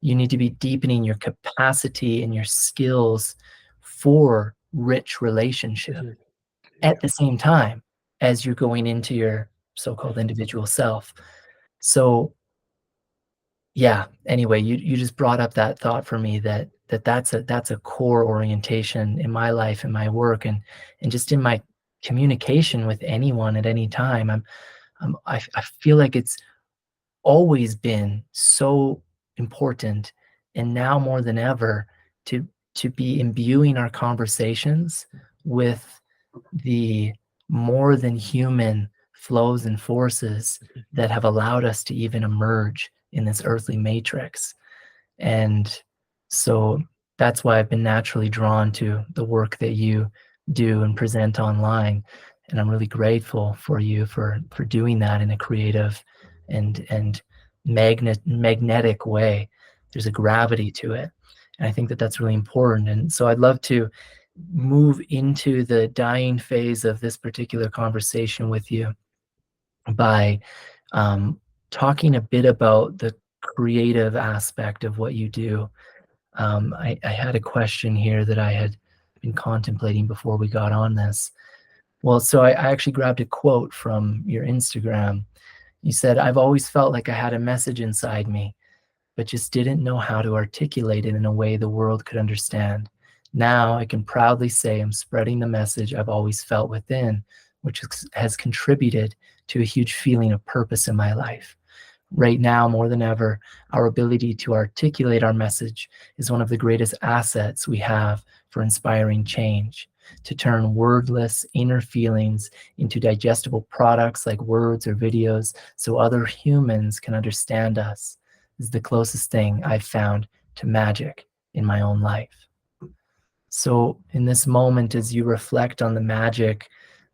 You need to be deepening your capacity and your skills for rich relationship mhm. at Yeah. the same time as you're going into your so-called individual self. So yeah, anyway, you just brought up that thought for me that's a core orientation in my life and my work and just in my communication with anyone at any time. I feel like it's always been so important, and now more than ever, to to be imbuing our conversations with the more than human flows and forces that have allowed us to even emerge in this earthly matrix. And so that's why I've been naturally drawn to the work that you do and present online. And I'm really grateful for you for doing that in a creative and magnetic way. There's a gravity to it. And I think that that's really important. And so I'd love to move into the dying phase of this particular conversation with you by talking a bit about the creative aspect of what you do. I had a question here that I had been contemplating before we got on this. Well, so I actually grabbed a quote from your Instagram. You said, "I've always felt like I had a message inside me, but just didn't know how to articulate it in a way the world could understand. Now I can proudly say I'm spreading the message I've always felt within, which has contributed to a huge feeling of purpose in my life. Right now, more than ever, our ability to articulate our message is one of the greatest assets we have for inspiring change. To turn wordless inner feelings into digestible products like words or videos so other humans can understand us is the closest thing I've found to magic in my own life." So in this moment, as you reflect on the magic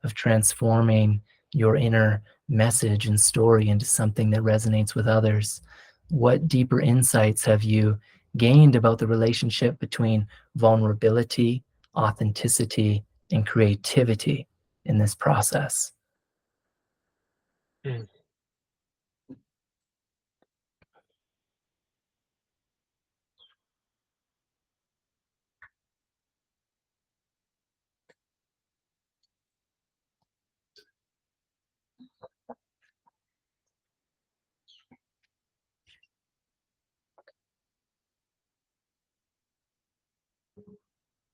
of transforming your inner message and story into something that resonates with others, what deeper insights have you gained about the relationship between vulnerability, authenticity, and creativity in this process? Mm.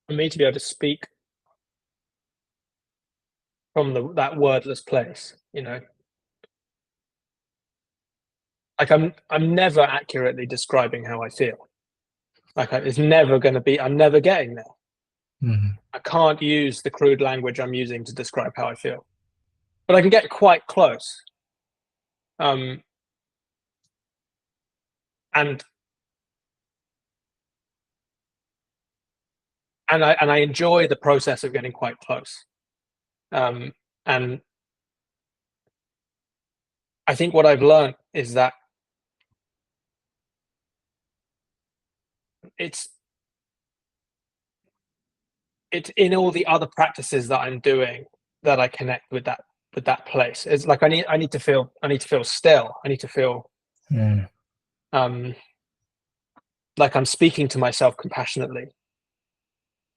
For me to be able to speak from that wordless place, like I'm never accurately describing how I feel. Like it's never going to be. I'm never getting there. Mhm. I can't use the crude language I'm using to describe how I feel, but I can get quite close. Um, and I enjoy the process of getting quite close. Um, and I think what I've learned is that it's it's in all the other practices that I'm doing that I connect with that place. It's like I need to feel still. I need to feel Mm. um, like I'm speaking to myself compassionately.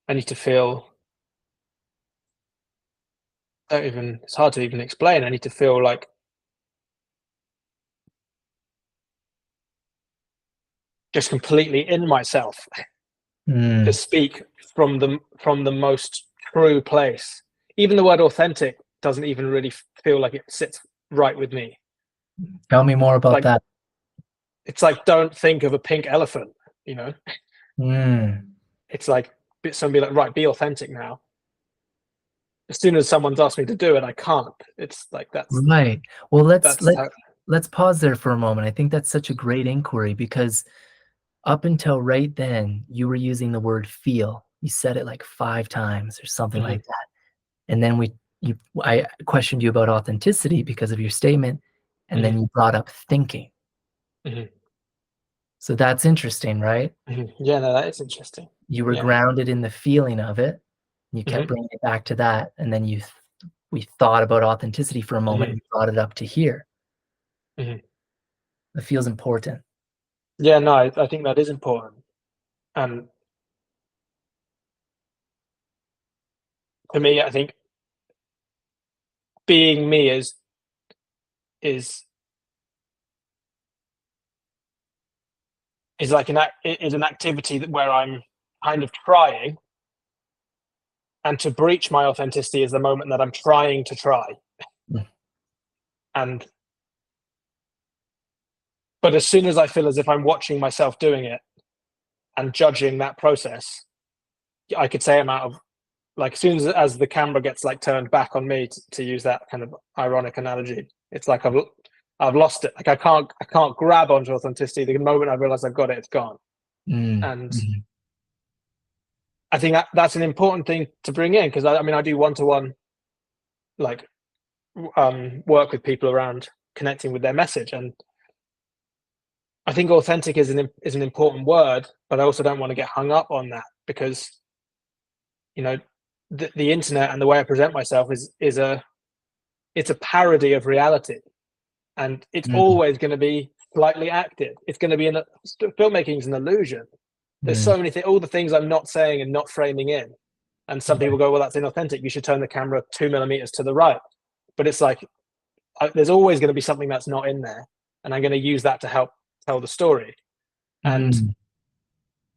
I need to feel. It's hard to even explain. I need to feel like just completely in myself to Mm. speak from the most true place. Even the word authentic doesn't even really feel like it sits right with me. Tell me more about Like that. it's like don't think of a pink elephant, you know. Mm. It's like somebody like right, be authentic now. As soon as someone's asked me to do it, I can't. It's like Right. Well, that's how. let's pause there for a moment. I think that's such a great inquiry because up until right then, you were using the word feel. You said it like 5 times or something Mhm, like that. And then I questioned you about authenticity because of your statement, and mhm, then you brought up thinking. mhm, So that's interesting, right? mhm. Yeah, no, that is interesting. You were Yeah. grounded in the feeling of it. You kept Mhm, bringing it back to that, and then we thought about authenticity for a moment, mhm, and you brought it up to here. mhm. It feels important. Yeah, no, I think that is important. And for me, I think being me is is like is an activity where I'm kind of trying, and to breach my authenticity is the moment that I'm trying to try. Mm. And as soon as I feel as if I'm watching myself doing it and judging that process, I could say I'm out of, like, as soon as the camera gets like turned back on me, to use that kind of ironic analogy, it's like I've lost it. Like I can't grab onto authenticity. The moment I realize I've got it, it's gone. Mm, And mhm, I think that's an important thing to bring in, because I mean I do one-to-one, like, work with people around connecting with their message, and I think authentic is an important word, but I also don't want to get hung up on that, because you know the internet and the way I present myself is a it's a parody of reality, and it's mm, always going to be slightly acted. It's going to be filmmaking is an illusion. There's mm. so many things, all the things I'm not saying and not framing in, and some people Right. go, "Well, that's inauthentic. You should turn the camera 2 millimeters to the right." But it's like there's always going to be something that's not in there, and I'm going to use that to help tell the story. And Mm.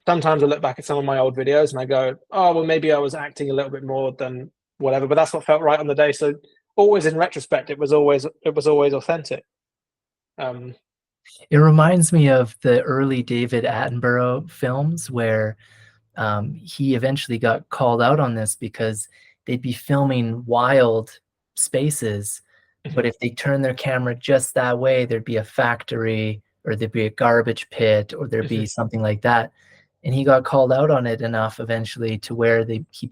sometimes I look back at some of my old videos and I go, "Oh, well, maybe I was acting a little bit more than whatever," but that's what felt right on the day. So always in retrospect, it was always authentic. Um, It reminds me of the early David Attenborough films where he eventually got called out on this because they'd be filming wild spaces, but mhm, if they turned their camera just that way, there'd be a factory or there'd be a garbage pit or there'd mhm, be something like that. And he got called out on it enough eventually to where he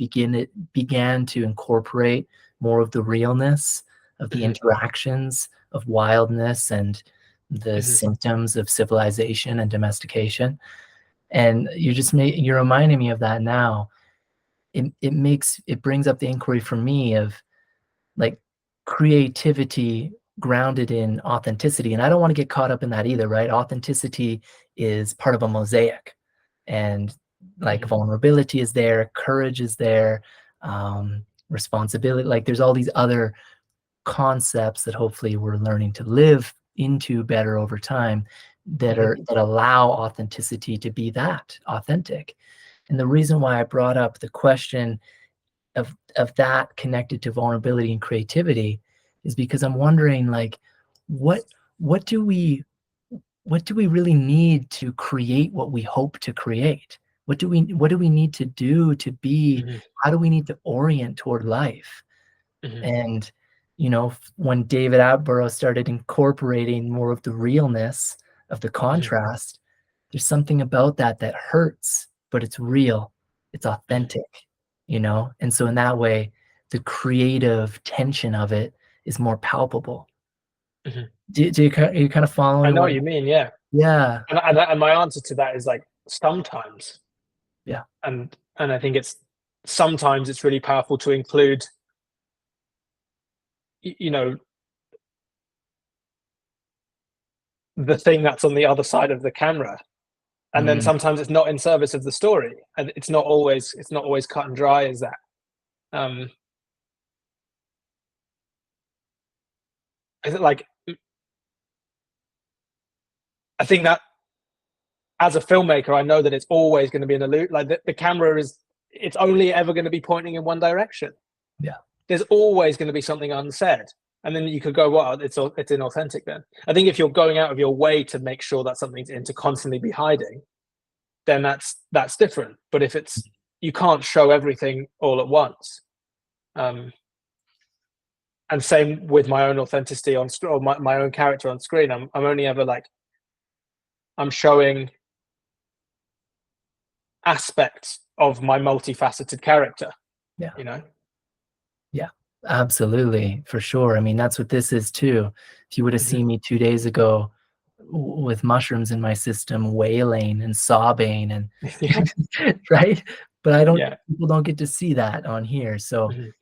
began to incorporate more of the realness of the mhm, interactions of wildness and the mhm, symptoms of civilization and domestication. And you're reminding me of that now. It brings up the inquiry for me of like creativity grounded in authenticity. And I don't want to get caught up in that either, right? Authenticity is part of a mosaic. And like mhm, vulnerability is there, courage is there, responsibility. Like there's all these other concepts that hopefully we're learning to live into better over time mhm, that allow authenticity to be that authentic. And the reason why I brought up the question of that connected to vulnerability and creativity is because I'm wondering like what what do we what do we really need to create what we hope to create? What do we need to do to be? mhm, How do we need to orient toward life? mhm, And, when David Attenborough started incorporating more of the realness of the mhm, contrast, there's something about that that hurts, but it's real. It's mhm, authentic, And so in that way, the creative tension of it is more palpable. mhm. Are you kind of I following know what? what you mean, yeah. Yeah, And my answer to that is like sometimes, yeah, and I think it's sometimes it's really powerful to include, y you know, the thing that's on the other side of the camera, and then mm, sometimes it's not in service of the story, and it's not always cut and dry as that. Um, is it like I think that as a filmmaker, I know that it's always going to be an illusion. Like the camera it's only ever going to be pointing in one direction. yeah, There's always going to be something unsaid, and then you could go, "Well, it's inauthentic." Then I think if you're going out of your way to make sure that something's in to constantly be hiding, then that's different. But if it's you can't show everything all at once. Um, and same with my own authenticity on or my own character on screen. I'm only ever like I'm showing aspects of my multifaceted character, yeah. you know? Yeah, absolutely, for sure. I mean, that's what this is too. If you would have Mhm. seen me 2 days ago with mushrooms in my system, wailing and sobbing and Yeah, right? But I don't yeah. people don't get to see that on here, so Mhm,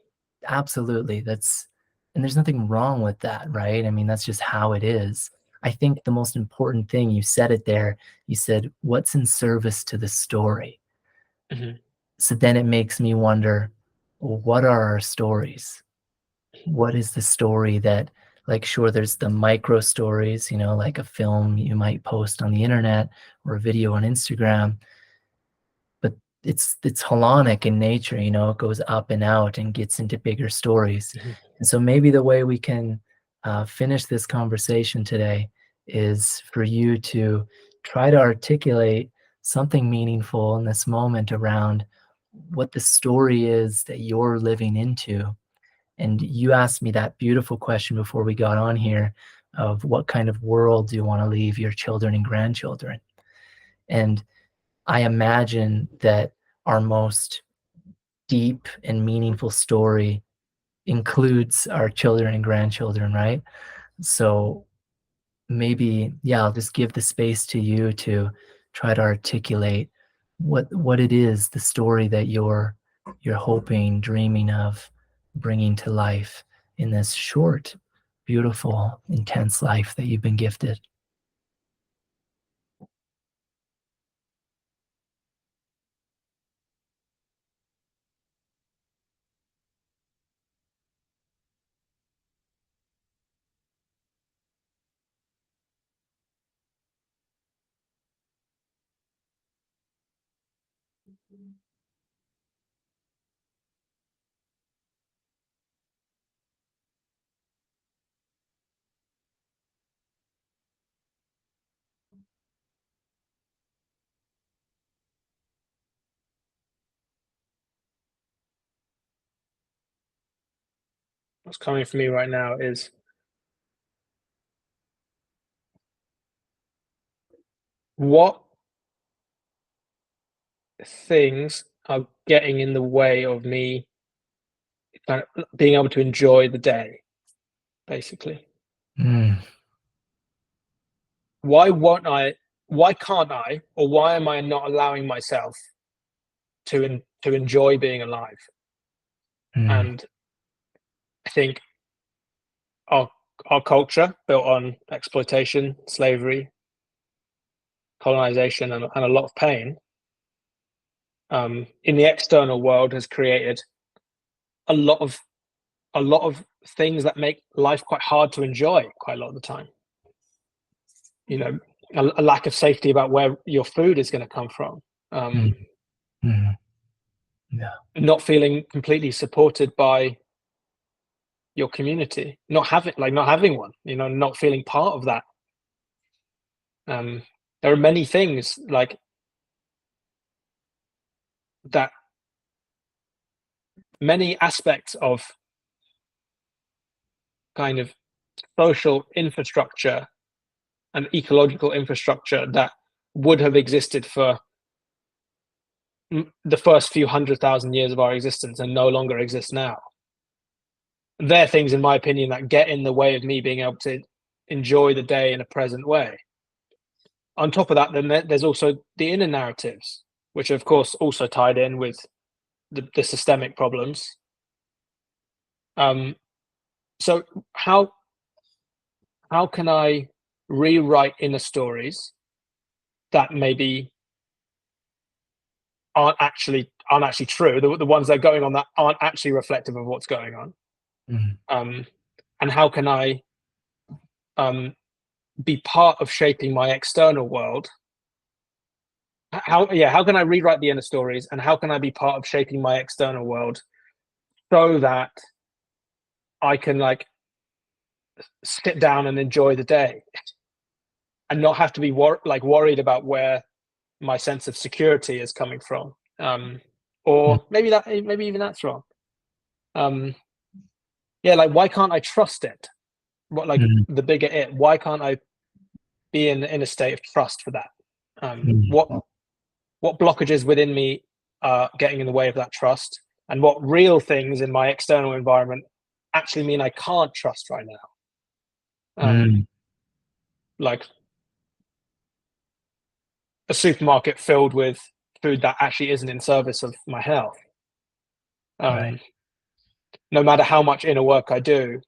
absolutely, and there's nothing wrong with that, right? I mean, that's just how it is. I think the most important thing, you said it there, you said, "What's in service to the story?" mhm, So then it makes me wonder, well, what are our stories? What is the story that, like, sure, there's the micro stories, like a film you might post on the internet or a video on Instagram, but it's holonic in nature, it goes up and out and gets into bigger stories. mhm, And so maybe the way we can finish this conversation today is for you to try to articulate something meaningful in this moment around what the story is that you're living into. And you asked me that beautiful question before we got on here of what kind of world do you want to leave your children and grandchildren? And I imagine that our most deep and meaningful story includes our children and grandchildren, right? So maybe, yeah, I'll just give the space to you to try to articulate what it is, the story that you're hoping, dreaming of bringing to life in this short, beautiful, intense life that you've been gifted. What's coming for me right now is what things are getting in the way of me kind of being able to enjoy the day, basically. Mm, Why won't I? Why can't I? Or why am I not allowing myself to enjoy being alive? mm, And I think our our culture built on exploitation, slavery, colonization, and a lot of pain in the external world has created a lot of a lot of things that make life quite hard to enjoy quite a lot of the time. You know, a lack of safety about where your food is going to come from. mm, Um, mm. Yeah. Not feeling completely supported by your community, not having one, not feeling part of that. Um, there are many things like that, many aspects of kind of social infrastructure and ecological infrastructure that would have existed for the first few 100,000 years of our existence and no longer exist now. They're things, in my opinion, that get in the way of me being able to enjoy the day in a present way. On top of that, then there's also the inner narratives, which are, of course, also tied in with the systemic problems. Um, so how can I rewrite inner stories that maybe aren't actually true? The ones that are going on that aren't actually reflective of what's going on. Mm, Um, and how can I um, be part of shaping my external world? How can I rewrite the inner stories, and how can I be part of shaping my external world so that I can like sit down and enjoy the day and not have to be worried about where my sense of security is coming from. mm, Or maybe even that's wrong. Um, yeah, like why can't I trust it? What like mm, the bigger it? Why can't I be in a state of trust for that? mm, What blockages within me are getting in the way of that trust, and what real things in my external environment actually mean I can't trust right now? mm. Like a supermarket filled with food that actually isn't in service of my health. Right. Um, no matter how much inner work I do,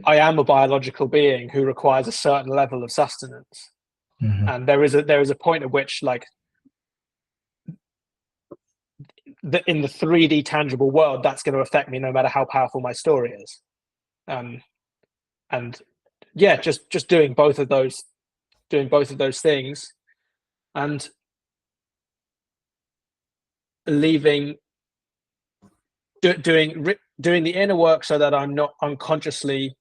I am a biological being who requires a certain level of sustenance, Mhm, and there is a point at which like in the 3D tangible world that's going to affect me no matter how powerful my story is. Um, and yeah, just doing both of those things and leaving doing the inner work so that I'm not unconsciously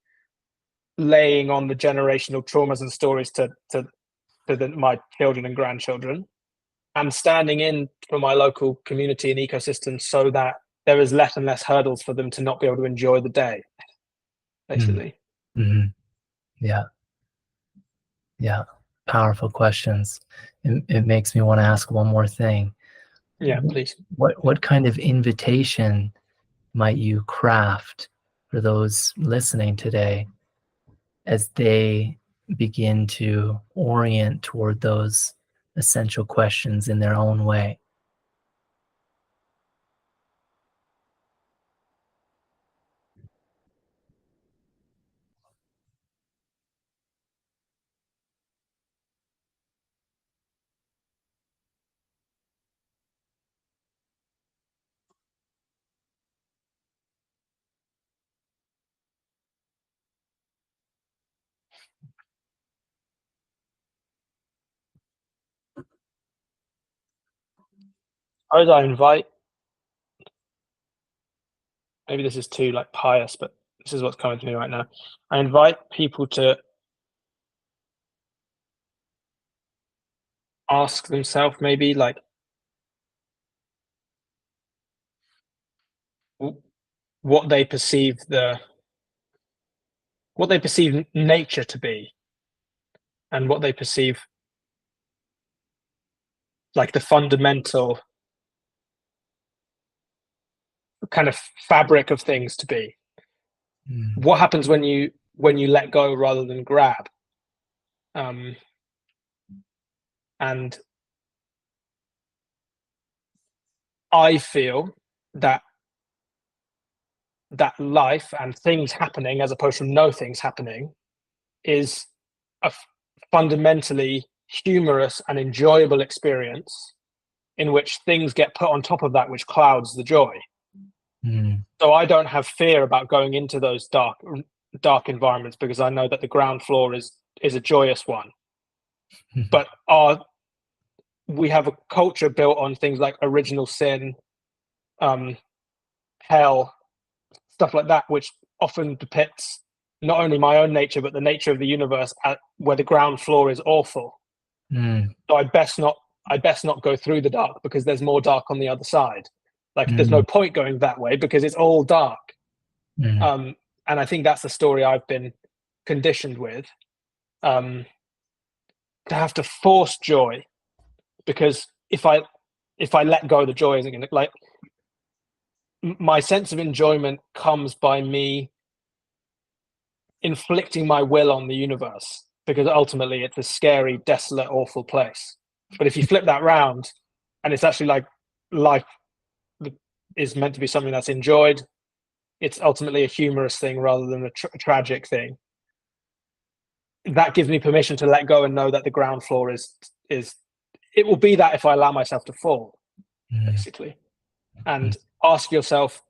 laying on the generational traumas and stories to my children and grandchildren, and standing in for my local community and ecosystem so that there is less and less hurdles for them to not be able to enjoy the day, basically. Mm-hmm. Yeah. Yeah. Powerful questions. It makes me want to ask one more thing. Yeah, please. What kind of invitation might you craft for those listening today as they begin to orient toward those essential questions in their own way? As I invite, maybe this is too like pious, but this is what's coming to me right now. I invite people to ask themselves maybe like what they perceive nature to be, and what they perceive like the fundamental kind of fabric of things to be. What happens when you let go rather than grab? And I feel that life and things happening, as opposed to no things happening, is a fundamentally humorous and enjoyable experience in which things get put on top of that, which clouds the joy. So I don't have fear about going into those dark environments, because I know that the ground floor is a joyous one. But we have a culture built on things like original sin, hell, stuff like that, which often depicts not only my own nature but the nature of the universe, where the ground floor is awful. So I best not go through the dark, because there's more dark on the other side. Like there's no point going that way because it's all dark. And I think that's the story I've been conditioned with, to have to force joy, because if I let go, the joy isn't going to, like, my sense of enjoyment comes by me inflicting my will on the universe, because ultimately it's a scary, desolate, awful place. But if you flip that round, and it's actually like life is meant to be something that's enjoyed, it's ultimately a humorous thing rather than a tragic thing. That gives me permission to let go and know that the ground floor is it will be that if I allow myself to fall, basically. And ask yourself,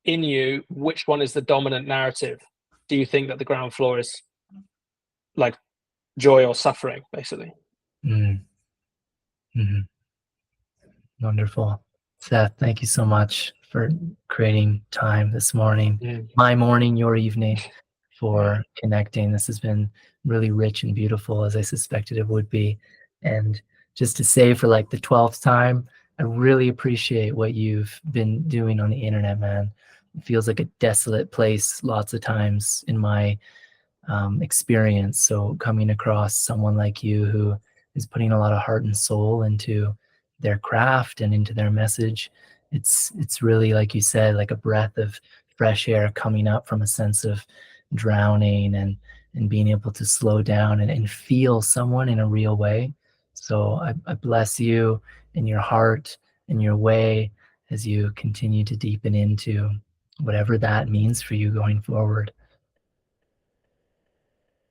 in you, which one is the dominant narrative? Do you think that the ground floor is like joy or suffering, basically? Wonderful. Seth, thank you so much for creating time this morning, my morning, your evening, for connecting. This has been really rich and beautiful, as I suspected it would be. And just to say for like the 12th time, I really appreciate what you've been doing on the internet, man. It feels like a desolate place lots of times in my experience. So coming across someone like you who is putting a lot of heart and soul into their craft and into their message, it's really, like you said, like a breath of fresh air coming up from a sense of drowning, and being able to slow down and feel someone in a real way. So I bless you in your heart and your way as you continue to deepen into whatever that means for you going forward.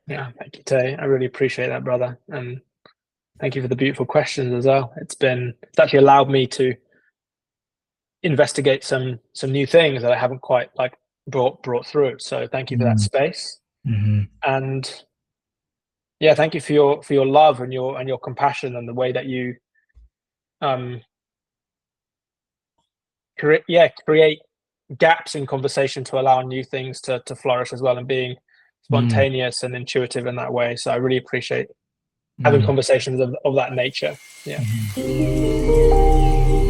Yeah, thank you, Tay. I really appreciate that, brother. And thank you for the beautiful questions as well. It's actually allowed me to investigate some new things that I haven't quite like brought through. So thank you for that space. And yeah, thank you for your love and your compassion, and the way that you create gaps in conversation to allow new things to flourish as well, and being spontaneous and intuitive in that way. So I really appreciate having conversations of that nature. Yeah. Mm-hmm.